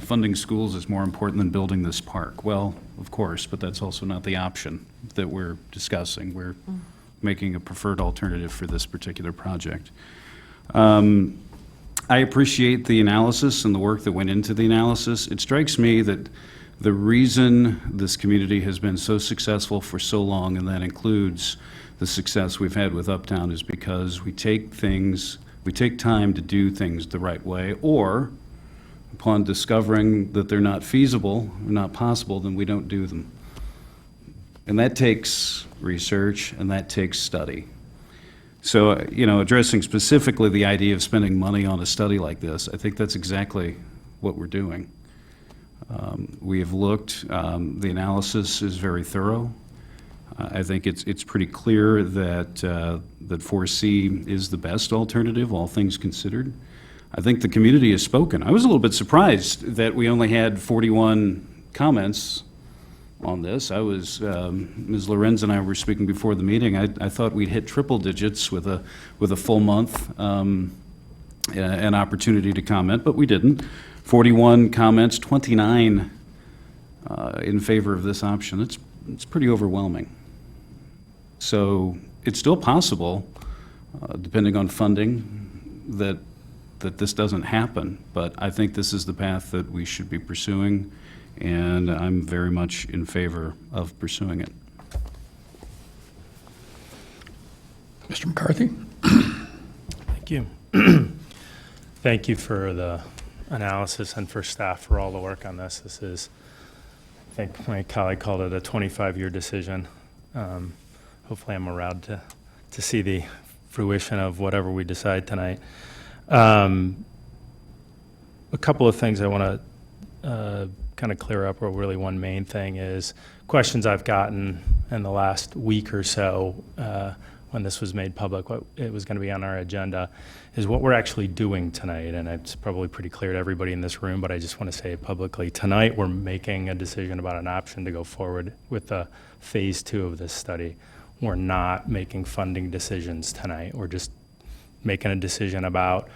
Funding schools is more important than building this park. Well, of course, but that's also not the option that we're discussing. We're making a preferred alternative for this particular project. I appreciate the analysis and the work that went into the analysis. It strikes me that the reason this community has been so successful for so long, and that includes the success we've had with Uptown, is because we take time to do things the right way, or upon discovering that they're not feasible or not possible, then we don't do them. And that takes research and that takes study. So, addressing specifically the idea of spending money on a study like this, I think that's exactly what we're doing. We have looked, the analysis is very thorough. I think it's pretty clear that 4C is the best alternative, all things considered. I think the community has spoken. I was a little bit surprised that we only had 41 comments on this. Ms. Lorenz and I were speaking before the meeting. I thought we'd hit triple digits with a full month, an opportunity to comment, but we didn't. 41 comments, 29 in favor of this option. It's pretty overwhelming. So it's still possible, depending on funding, that this doesn't happen. But I think this is the path that we should be pursuing, and I'm very much in favor of pursuing it. Mr. McCarthy? Thank you. Thank you for the analysis and for staff for all the work on this. This is, I think my colleague called it a 25-year decision. Hopefully I'm around to see the fruition of whatever we decide tonight. A couple of things I want to kind of clear up, or really one main thing is questions I've gotten in the last week or so when this was made public, what it was going to be on our agenda, is what we're actually doing tonight. And it's probably pretty clear to everybody in this room, but I just want to say it publicly. Tonight we're making a decision about an option to go forward with phase 2 of this study. We're not making funding decisions tonight. We're just making a decision about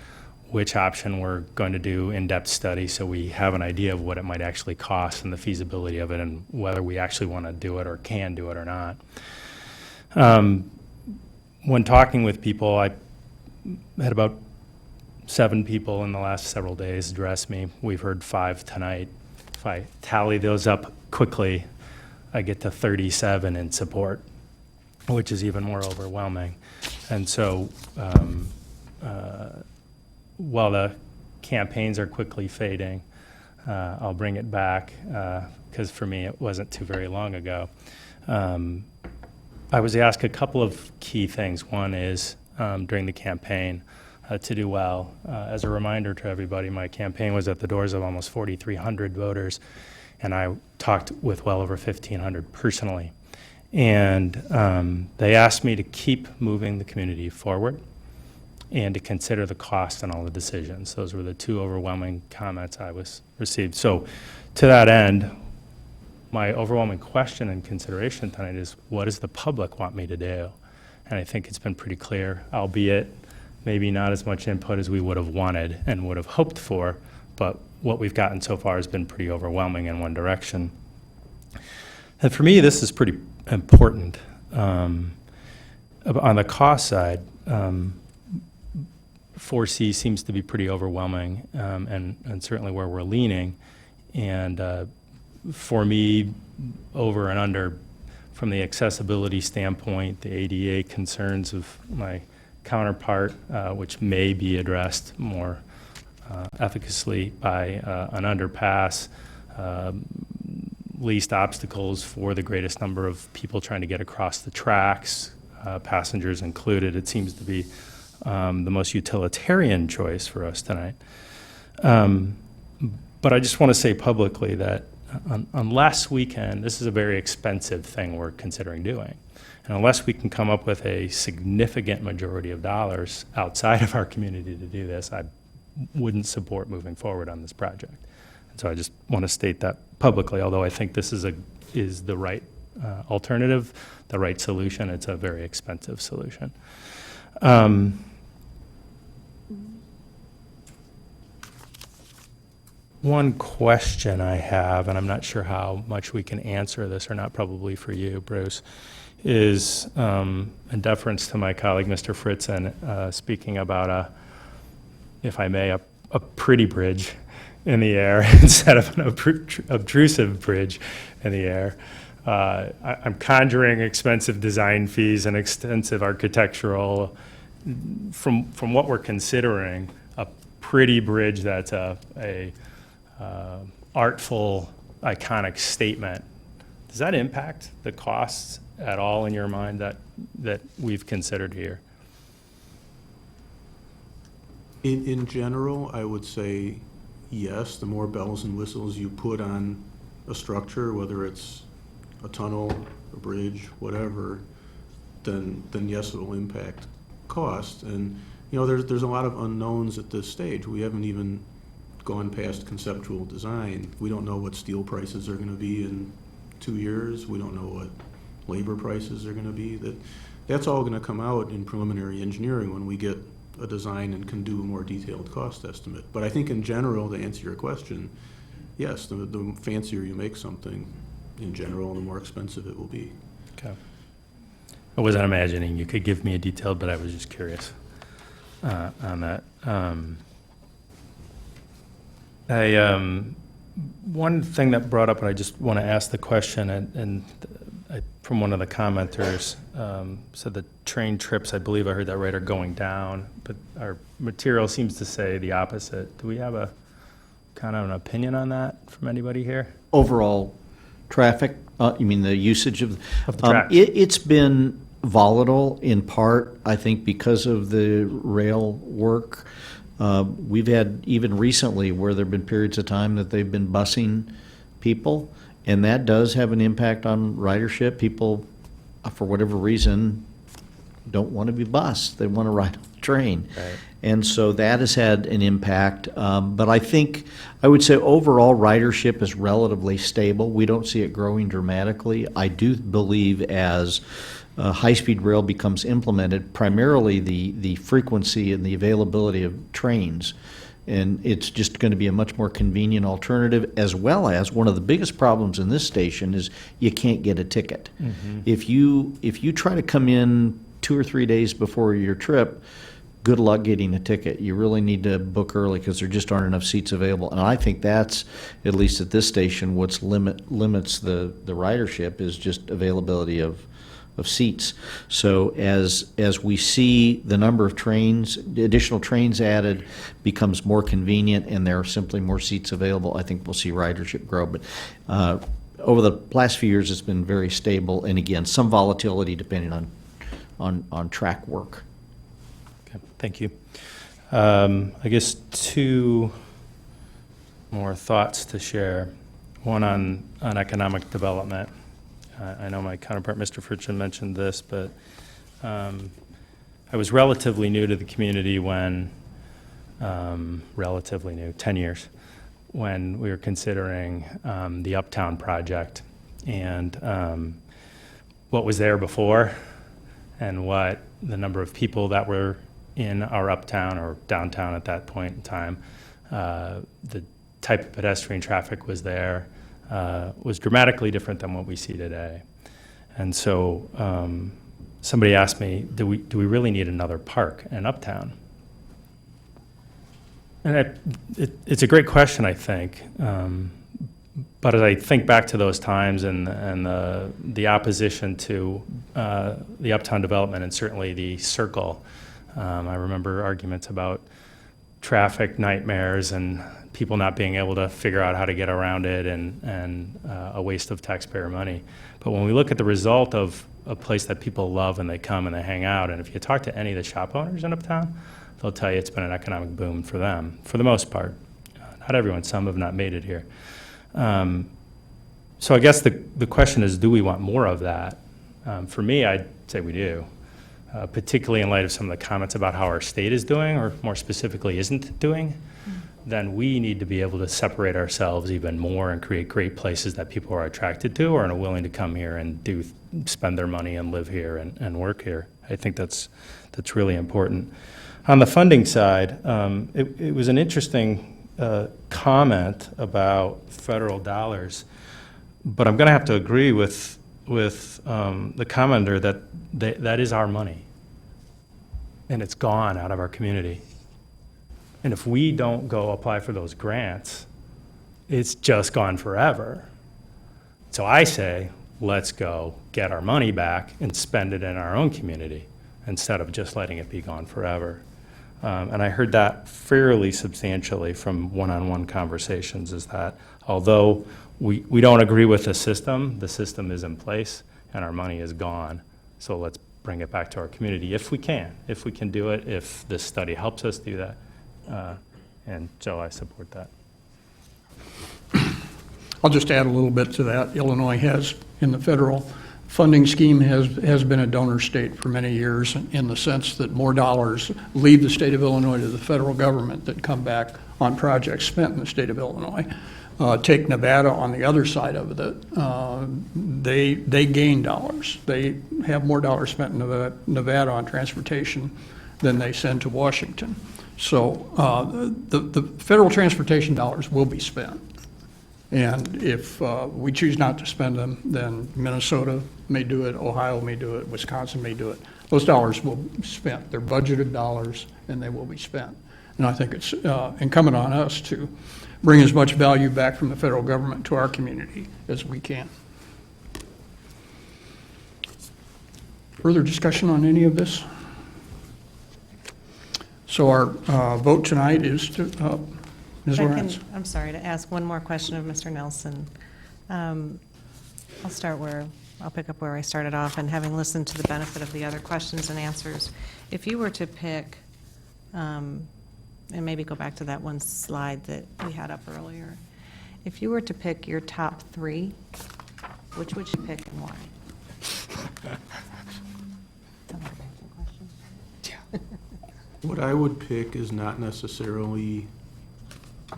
which option we're going to do in-depth study, so we have an idea of what it might actually cost and the feasibility of it, and whether we actually want to do it or can do it or not. When talking with people, I had about 7 people in the last several days address me. We've heard 5 tonight. If I tally those up quickly, I get to 37 in support, which is even more overwhelming. And so while the campaigns are quickly fading, I'll bring it back because for me it wasn't too very long ago. I was asked a couple of key things. One is during the campaign to do well. As a reminder to everybody, my campaign was at the doors of almost 4,300 voters, and I talked with well over 1,500 personally. And they asked me to keep moving the community forward and to consider the cost in all the decisions. Those were the 2 overwhelming comments I received. So to that end, my overwhelming question and consideration tonight is, what does the public want me to do? And I think it's been pretty clear, albeit maybe not as much input as we would have wanted and would have hoped for, but what we've gotten so far has been pretty overwhelming in one direction. And for me, this is pretty important. On the cost side, 4C seems to be pretty overwhelming, and certainly where we're leaning. And for me, over and under, from the accessibility standpoint, the ADA concerns of my counterpart, which may be addressed more efficaciously by an underpass, least obstacles for the greatest number of people trying to get across the tracks, passengers included. It seems to be the most utilitarian choice for us tonight. But I just want to say publicly that unless we can, this is a very expensive thing we're considering doing. And unless we can come up with a significant majority of dollars outside of our community to do this, I wouldn't support moving forward on this project. And so I just want to state that publicly, although I think this is the right alternative, the right solution. It's a very expensive solution. One question I have, and I'm not sure how much we can answer this or not, probably for you, Bruce, is in deference to my colleague, Mr. Fritzen, speaking about if I may, a pretty bridge in the air instead of an obtrusive bridge in the air. I'm conjuring expensive design fees and extensive architectural. From what we're considering, a pretty bridge that's a artful, iconic statement. Does that impact the costs at all in your mind that we've considered here? In general, I would say yes. The more bells and whistles you put on a structure, whether it's a tunnel, a bridge, whatever, then yes, it will impact cost. And there's a lot of unknowns at this stage. We haven't even gone past conceptual design. We don't know what steel prices are going to be in 2 years. We don't know what labor prices are going to be. That's all going to come out in preliminary engineering when we get a design and can do a more detailed cost estimate. But I think in general, to answer your question, yes, the fancier you make something in general, the more expensive it will be. Okay. I wasn't imagining you could give me a detail, but I was just curious on that. One thing that brought up, and I just want to ask the question, and from one of the commenters, said the train trips, I believe I heard that right, are going down, but our material seems to say the opposite. Do we have a kind of an opinion on that from anybody here? Overall traffic, you mean the usage of the tracks? It's been volatile in part, I think, because of the rail work. We've had even recently where there have been periods of time that they've been busing people, and that does have an impact on ridership. People, for whatever reason, don't want to be bused. They want to ride on the train. Right. And so that has had an impact. But I would say overall ridership is relatively stable. We don't see it growing dramatically. I do believe as high-speed rail becomes implemented, primarily the frequency and the availability of trains, and it's just going to be a much more convenient alternative, as well as one of the biggest problems in this station is you can't get a ticket. Mm-hmm. If you try to come in 2 or 3 days before your trip, good luck getting a ticket. You really need to book early because there just aren't enough seats available. And I think that's, at least at this station, what's limits the ridership is just availability of seats. So as we see the number of trains, the additional trains added becomes more convenient and there are simply more seats available, I think we'll see ridership grow. But over the last few years, it's been very stable, and again, some volatility depending on track work. Okay, thank you. I guess 2 more thoughts to share. One on economic development. I know my counterpart, Mr. Fritzen, mentioned this, but I was relatively new to the community when, relatively new, 10 years, when we were considering the Uptown project and what was there before and what the number of people that were in our uptown or downtown at that point in time, the type of pedestrian traffic was there, was dramatically different than what we see today. And so somebody asked me, do we really need another park in Uptown? And it's a great question, I think. But as I think back to those times and the opposition to the Uptown development and certainly the Circle, I remember arguments about traffic nightmares and people not being able to figure out how to get around it and a waste of taxpayer money. But when we look at the result of a place that people love and they come and they hang out, and if you talk to any of the shop owners in Uptown, they'll tell you it's been an economic boom for them, for the most part. Not everyone, some have not made it here. So I guess the question is, do we want more of that? For me, I'd say we do, particularly in light of some of the comments about how our state is doing, or more specifically isn't doing. Then we need to be able to separate ourselves even more and create great places that people are attracted to or are willing to come here and spend their money and live here and work here. I think that's really important. On the funding side, it was an interesting comment about federal dollars, but I'm going to have to agree with the commenter that is our money, and it's gone out of our community. And if we don't go apply for those grants, it's just gone forever. So I say, let's go get our money back and spend it in our own community instead of just letting it be gone forever. And I heard that fairly substantially from one-on-one conversations, is that although we don't agree with the system is in place and our money is gone. So let's bring it back to our community if we can do it, if this study helps us do that. And so I support that. I'll just add a little bit to that. Illinois has, in the federal funding scheme, has been a donor state for many years in the sense that more dollars leave the state of Illinois to the federal government that come back on projects spent in the state of Illinois. Take Nevada on the other side of it. They gain dollars. They have more dollars spent in Nevada on transportation than they send to Washington. So the federal transportation dollars will be spent. And if we choose not to spend them, then Minnesota may do it, Ohio may do it, Wisconsin may do it. Those dollars will be spent. They're budgeted dollars, and they will be spent. And I think it's incumbent on us to bring as much value back from the federal government to our community as we can. Further discussion on any of this? So our vote tonight is to, Ms. If I can- Lorenz. I'm sorry, to ask one more question of Mr. Nelson. I'll pick up where I started off, and having listened to the benefit of the other questions and answers, if you were to pick, and maybe go back to that one slide that we had up earlier, if you were to pick your top three, which would you pick and why? What I would pick is not necessarily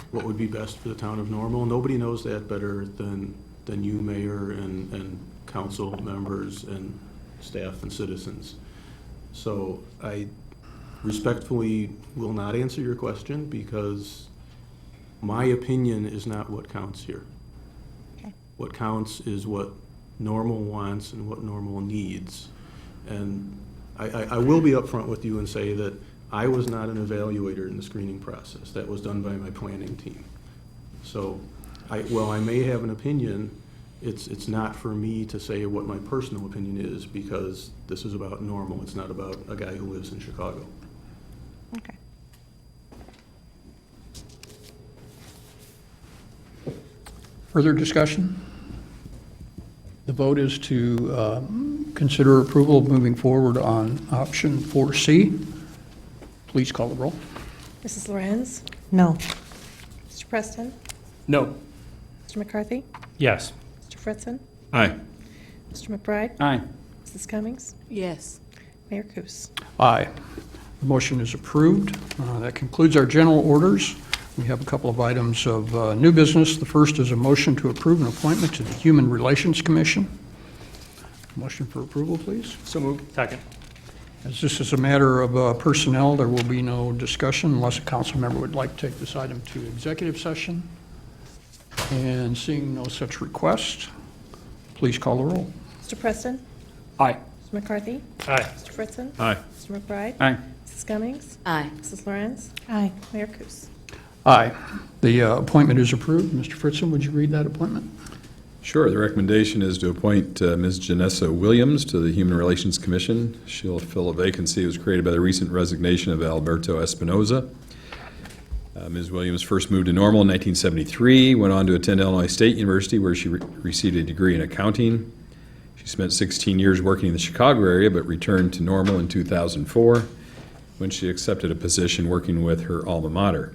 what would be best for the town of Normal. Nobody knows that better than you, Mayor, and council members and staff and citizens. So I respectfully will not answer your question because my opinion is not what counts here. Okay. What counts is what Normal wants and what Normal needs. And I will be upfront with you and say that I was not an evaluator in the screening process. That was done by my planning team. So while I may have an opinion, it's not for me to say what my personal opinion is because this is about Normal. It's not about a guy who lives in Chicago. Okay. Further discussion? The vote is to consider approval of moving forward on option 4C. Please call the roll. Mrs. Lorenz? No. Mr. Preston? No. Mr. McCarthy? Yes. Mr. Fritzen? Aye. Mr. McBride? Aye. Mrs. Cummings? Yes. Mayor Kus? Aye. The motion is approved. That concludes our general orders. We have a couple of items of new business. The first is a motion to approve an appointment to the Human Relations Commission. Motion for approval, please. So moved. Second. As this is a matter of personnel, there will be no discussion unless a council member would like to take this item to executive session. And seeing no such request, please call the roll. Mr. Preston? Aye. Mr. McCarthy? Aye. Mr. Fritzen? Aye. Mr. McBride? Aye. Mrs. Cummings? Aye. Mrs. Lorenz? Aye. Mayor Kus? Aye. The appointment is approved. Mr. Fritzen, would you read that appointment? Sure. The recommendation is to appoint Ms. Janessa Williams to the Human Relations Commission. She'll fill a vacancy that was created by the recent resignation of Alberto Espinoza. Ms. Williams first moved to Normal in 1973, went on to attend Illinois State University, where she received a degree in accounting. She spent 16 years working in the Chicago area, but returned to Normal in 2004, when she accepted a position working with her alma mater.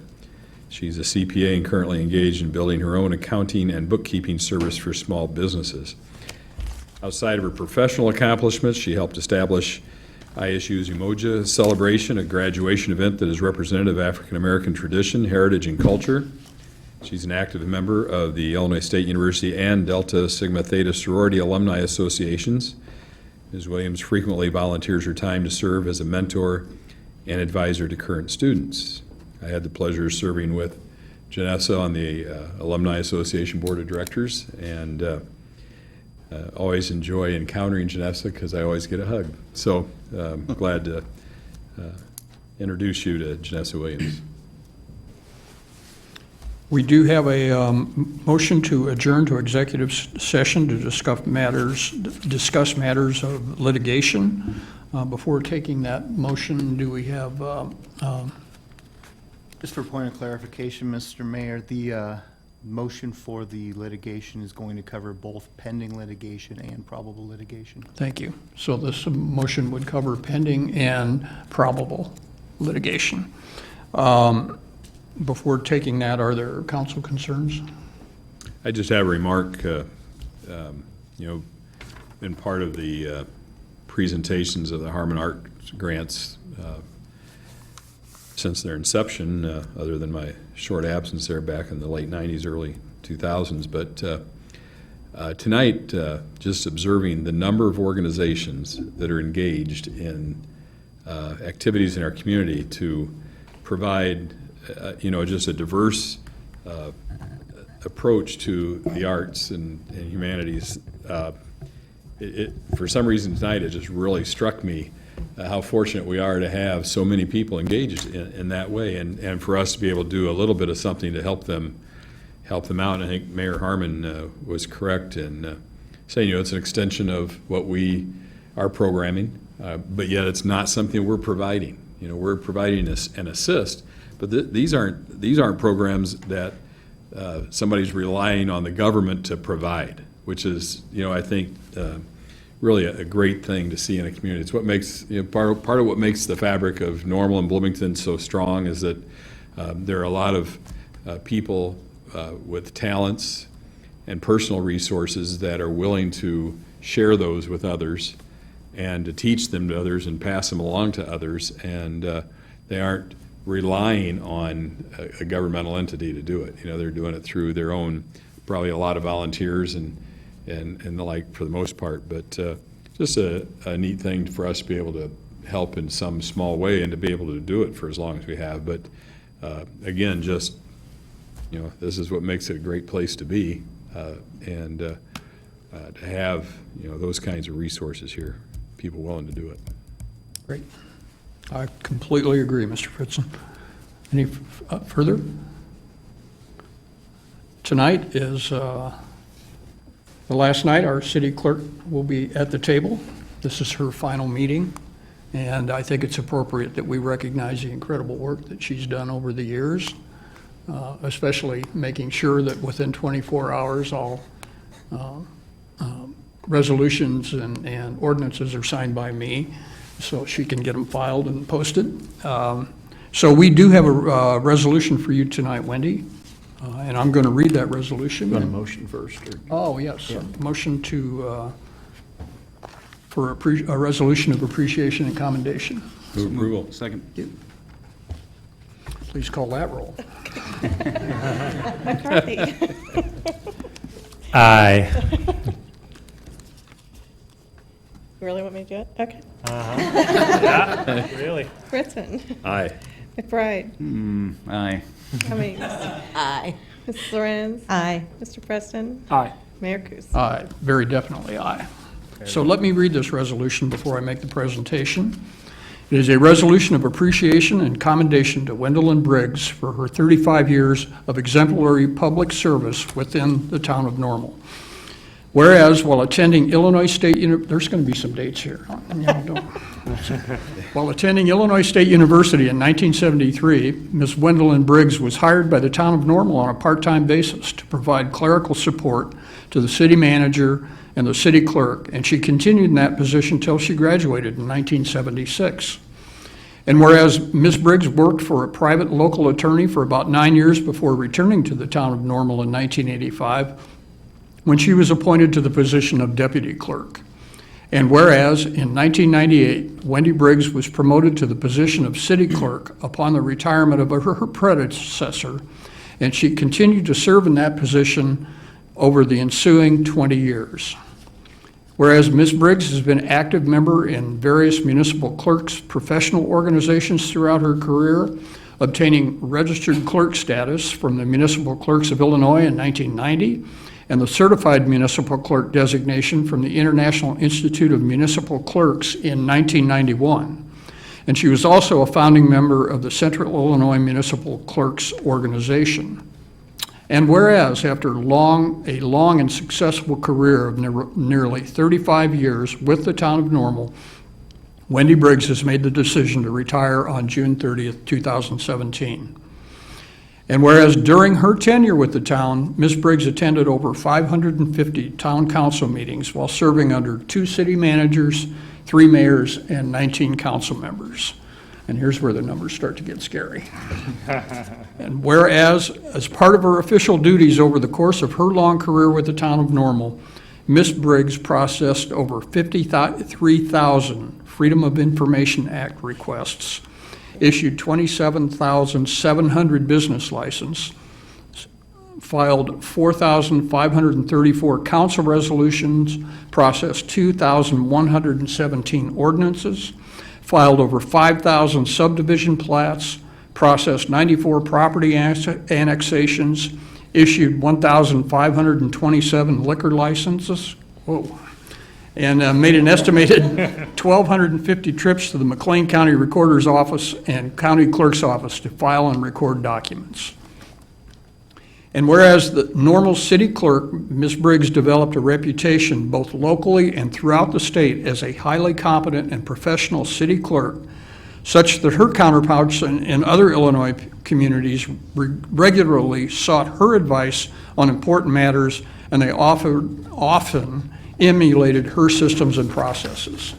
She's a CPA and currently engaged in building her own accounting and bookkeeping service for small businesses. Outside of her professional accomplishments, she helped establish ISU's Umoja Celebration, a graduation event that is representative of African American tradition, heritage, and culture. She's an active member of the Illinois State University and Delta Sigma Theta Sorority Alumni Associations. Ms. Williams frequently volunteers her time to serve as a mentor and advisor to current students. I had the pleasure of serving with Janessa on the Alumni Association Board of Directors, and always enjoy encountering Janessa because I always get a hug. So glad to introduce you to Janessa Williams. We do have a motion to adjourn to executive session to discuss matters of litigation. Before taking that motion, do we have Just for point of clarification, Mr. Mayor, the motion for the litigation is going to cover both pending litigation and probable litigation. Thank you. So this motion would cover pending and probable litigation. Before taking that, are there council concerns? I just have a remark, been part of the presentations of the Harmon Art Grants since their inception, other than my short absence there back in the late 90s, early 2000s. But tonight, just observing the number of organizations that are engaged in activities in our community to provide, just a diverse approach to the arts and humanities. For some reason tonight, it just really struck me how fortunate we are to have so many people engaged in that way, and for us to be able to do a little bit of something to help them out. And I think Mayor Harmon was correct in saying, it's an extension of what we are programming, but yet it's not something we're providing. We're providing an assist, but these aren't programs that somebody's relying on the government to provide, which is, I think, really a great thing to see in a community. It's what makes, part of what makes the fabric of Normal and Bloomington so strong is that there are a lot of people with talents and personal resources that are willing to share those with others and to teach them to others and pass them along to others, and they aren't relying on a governmental entity to do it. They're doing it through their own, probably a lot of volunteers and the like for the most part, but just a neat thing for us to be able to help in some small way and to be able to do it for as long as we have. But again, just, this is what makes it a great place to be, and to have, those kinds of resources here, people willing to do it. Great. I completely agree, Mr. Fritzen. Any further? Tonight is the last night. Our city clerk will be at the table. This is her final meeting, and I think it's appropriate that we recognize the incredible work that she's done over the years, especially making sure that within 24 hours all resolutions and ordinances are signed by me so she can get them filed and posted. So we do have a resolution for you tonight, Wendy. And I'm going to read that resolution. Want a motion first? Or? Oh, yes. Yeah. Motion to, for a resolution of appreciation and commendation. Move approval. Second. Please call that roll. McCarthy? Aye. You really want me to do it? Okay. Yeah, really. Britton. Aye. McBride. Aye. Cummings. Aye. Mrs. Lorenz. Aye. Mr. Preston. Aye. Mayor Kus. Aye, very definitely aye. So let me read this resolution before I make the presentation. It is a resolution of appreciation and commendation to Wendolyn Briggs for her 35 years of exemplary public service within the town of Normal. Whereas while attending Illinois State there's going to be some dates here. While attending Illinois State University in 1973, Ms. Wendolyn Briggs was hired by the town of Normal on a part-time basis to provide clerical support to the city manager and the city clerk, and she continued in that position until she graduated in 1976. And whereas Ms. Briggs worked for a private local attorney for about 9 years before returning to the town of Normal in 1985, when she was appointed to the position of deputy clerk. And whereas in 1998, Wendy Briggs was promoted to the position of city clerk upon the retirement of her predecessor, and she continued to serve in that position over the ensuing 20 years. Whereas Ms. Briggs has been an active member in various municipal clerks' professional organizations throughout her career, obtaining registered clerk status from the Municipal Clerks of Illinois in 1990, and the Certified Municipal Clerk designation from the International Institute of Municipal Clerks in 1991. And she was also a founding member of the Central Illinois Municipal Clerks Organization. And whereas after a long and successful career of nearly 35 years with the town of Normal, Wendy Briggs has made the decision to retire on June 30th, 2017. And whereas during her tenure with the town, Ms. Briggs attended over 550 town council meetings while serving under 2 city managers, 3 mayors, and 19 council members. And here's where the numbers start to get scary. And whereas, as part of her official duties over the course of her long career with the town of Normal, Ms. Briggs processed over 53,000 Freedom of Information Act requests, issued 27,700 business licenses, filed 4,534 council resolutions, processed 2,117 ordinances, filed over 5,000 subdivision plats, processed 94 property annexations, issued 1,527 liquor licenses, and made an estimated 1,250 trips to the McLean County Recorder's Office and County Clerk's Office to file and record documents. And whereas the Normal City Clerk, Ms. Briggs, developed a reputation both locally and throughout the state as a highly competent and professional city clerk, such that her counterparts in other Illinois communities regularly sought her advice on important matters, and they often emulated her systems and processes.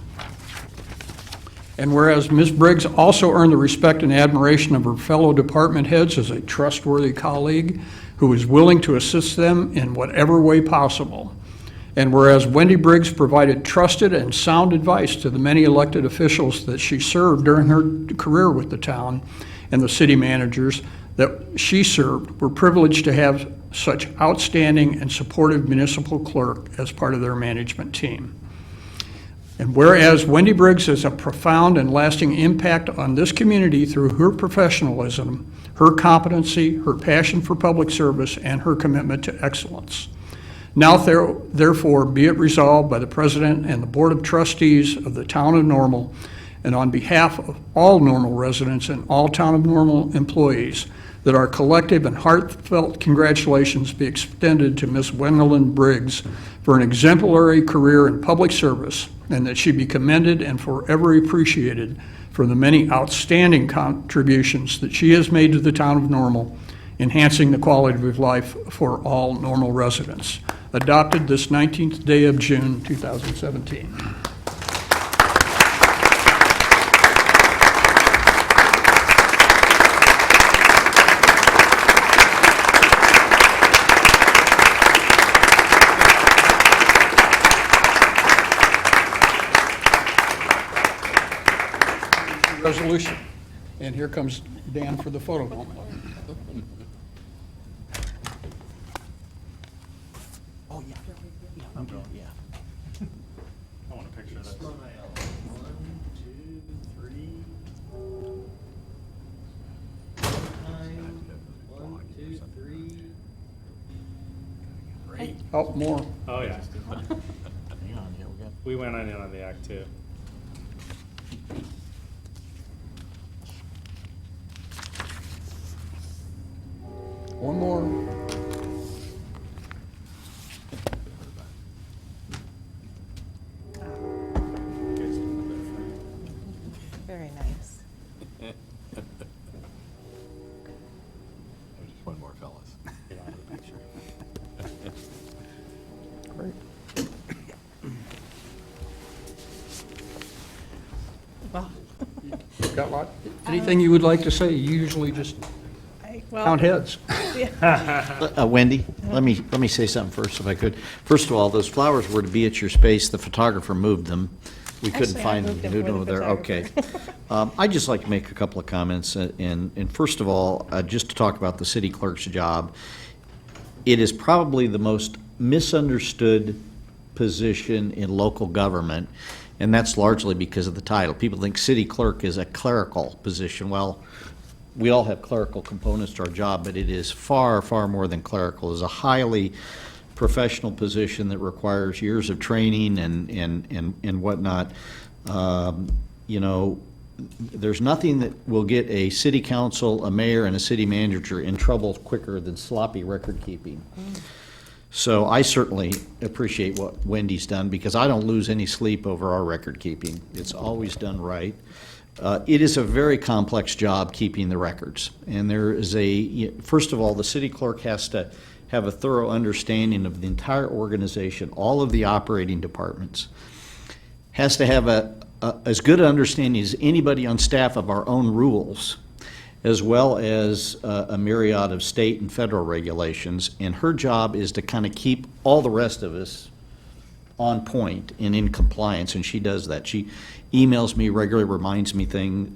And whereas Ms. Briggs also earned the respect and admiration of her fellow department heads as a trustworthy colleague who was willing to assist them in whatever way possible. And whereas Wendy Briggs provided trusted and sound advice to the many elected officials that she served during her career with the town and the city managers that she served, were privileged to have such outstanding and supportive municipal clerk as part of their management team. And whereas Wendy Briggs has a profound and lasting impact on this community through her professionalism, her competency, her passion for public service, and her commitment to excellence. Now therefore be it resolved by the President and the Board of Trustees of the Town of Normal, and on behalf of all Normal residents and all Town of Normal employees, that our collective and heartfelt congratulations be extended to Ms. Wendolyn Briggs for an exemplary career in public service, and that she be commended and forever appreciated for the many outstanding contributions that she has made to the town of Normal, enhancing the quality of life for all Normal residents. Adopted this 19th day of June, 2017. Resolution. And here comes Dan for the photo moment. Oh, yeah. I'm going, yeah. I want a picture of this. 1, 2, 3. 1, 2, 3. Great. Oh, more. Oh, yeah. We went in on the act too. One more. Very nice. Just one more, fellas. Great. Well, Got a lot? Anything you would like to say? You usually just count heads. Wendy, let me say something first, if I could. First of all, those flowers were to be at your space. The photographer moved them. We couldn't Actually, I find moved them. them Moved for the them over there. Okay. photographer. I'd just like to make a couple of comments. And first of all, just to talk about the city clerk's job, it is probably the most misunderstood position in local government, and that's largely because of the title. People think city clerk is a clerical position. Well, we all have clerical components to our job, but it is far, far more than clerical. It's a highly professional position that requires years of training and whatnot. You know, there's nothing that will get a city council, a mayor, and a city manager in trouble quicker than sloppy record keeping. So I certainly appreciate what Wendy's done, because I don't lose any sleep over our record keeping. It's always done right. It is a very complex job keeping the records. And there is first of all, the city clerk has to have a thorough understanding of the entire organization, all of the operating departments, has to have as good an understanding as anybody on staff of our own rules, as well as a myriad of state and federal regulations. And her job is to kind of keep all the rest of us on point and in compliance, and she does that. She emails me regularly, reminds me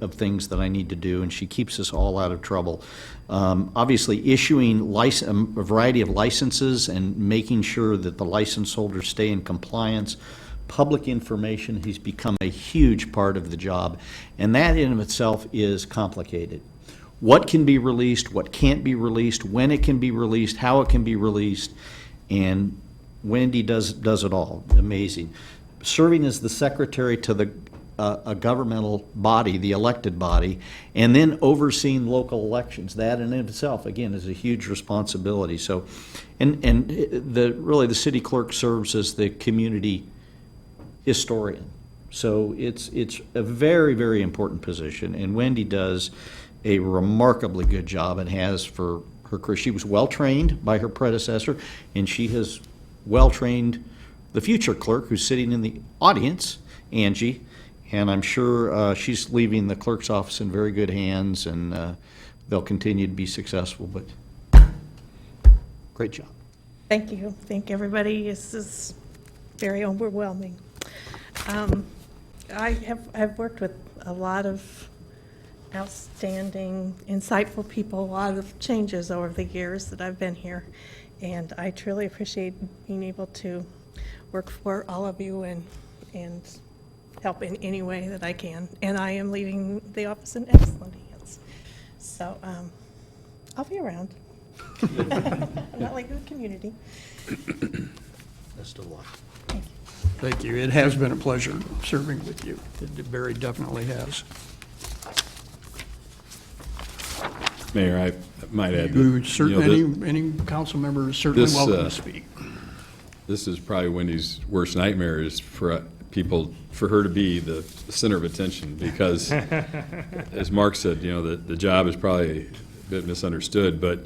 of things that I need to do, and she keeps us all out of trouble. Obviously, issuing a variety of licenses and making sure that the license holders stay in compliance. Public information has become a huge part of the job, and that in of itself is complicated. What can be released, what can't be released, when it can be released, how it can be released, and Wendy does it all. Amazing. Serving as the secretary to a governmental body, the elected body, and then overseeing local elections. That in itself, again, is a huge responsibility. So, really the city clerk serves as the community historian. So it's a very, very important position, and Wendy does a remarkably good job and has for her career. She was well-trained by her predecessor, and she has well-trained the future clerk who's sitting in the audience, Angie, and I'm sure she's leaving the clerk's office in very good hands, and they'll continue to be successful, but great job. thank you. Thank everybody. This is very overwhelming. I've worked with a lot of outstanding, insightful people, a lot of changes over the years that I've been here, and I truly appreciate being able to work for all of you and help in any way that I can. And I am leaving the office in excellent hands. So I'll be around. I'm not leaving the community. Best of luck. Thank you. It has been a pleasure serving with you. It very definitely has. Mayor, I might add. Any council member is certainly welcome to speak. This is probably Wendy's worst nightmare, is for her to be the center of attention, because as Mark said, the job is probably a bit misunderstood, but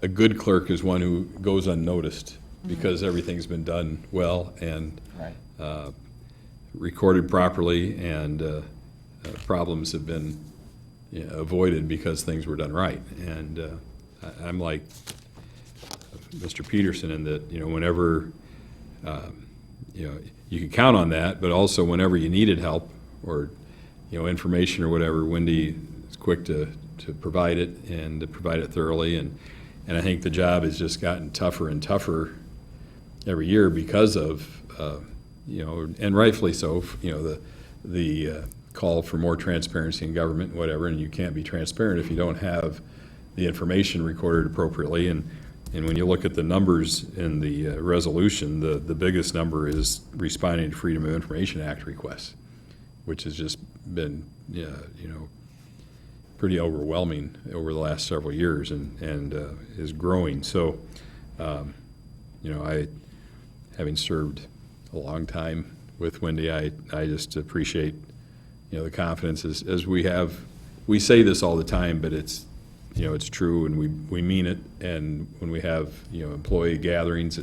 a good clerk is one who goes unnoticed because everything's been done well and recorded properly, and problems have been avoided because things were done right. And I'm like Mr. Peterson in that, whenever, you can count on that, but also whenever you needed help or, information or whatever, Wendy is quick to provide it and to provide it thoroughly. And And I think the job has just gotten tougher and tougher every year because of, and rightfully so, the call for more transparency in government and whatever, and you can't be transparent if you don't have the information recorded appropriately. And when you look at the numbers in the resolution, the biggest number is responding to Freedom of Information Act requests, which has just been, pretty overwhelming over the last several years and is growing. So, I, having served a long time with Wendy, I just appreciate, the confidence as we say this all the time, but it's true, and we mean it. And when we have, employee gatherings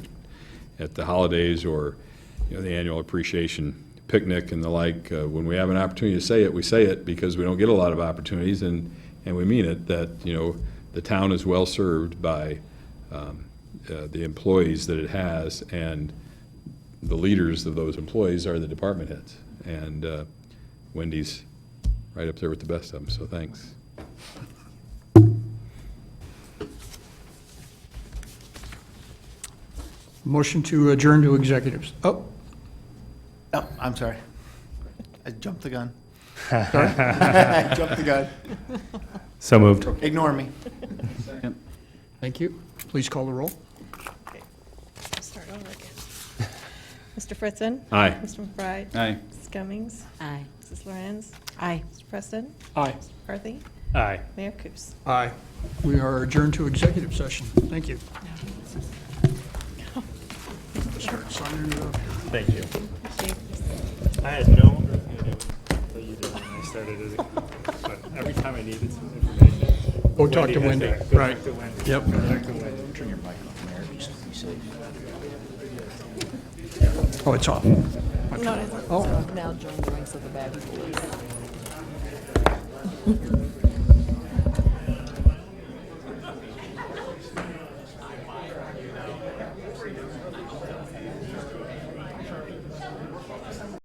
at the holidays or, the annual appreciation picnic and the like, when we have an opportunity to say it, we say it because we don't get a lot of opportunities, and we mean it, that, the town is well served by the employees that it has, and the leaders of those employees are the department heads. And Wendy's right up there with the best of them, so thanks. Motion to adjourn to executives. Oh, Oh, I'm sorry. I jumped the gun. sorry. I jumped the gun. So moved. Ignore me. Thank you. Please call the roll. I'll start over again. Mr. Fritzen? Aye. Mr. McBride? Aye. Mrs. Cummings? Aye. Mrs. Lorenz? Aye. Mr. Preston? Aye. Mr. McCarthy? Aye. Mayor Kus? Aye. We are adjourned to executive session. Thank you. Start signing it up. Thank you. I had no idea what you did when I started it, but every time I needed some information. Go talk to Wendy. has that. Go Right. talk to Wendy. Yep. Go talk to Wendy. Turn your mic off, Mayor, just to be safe. Oh, it's off. No, it isn't. Oh. Now join the ranks of the bad people.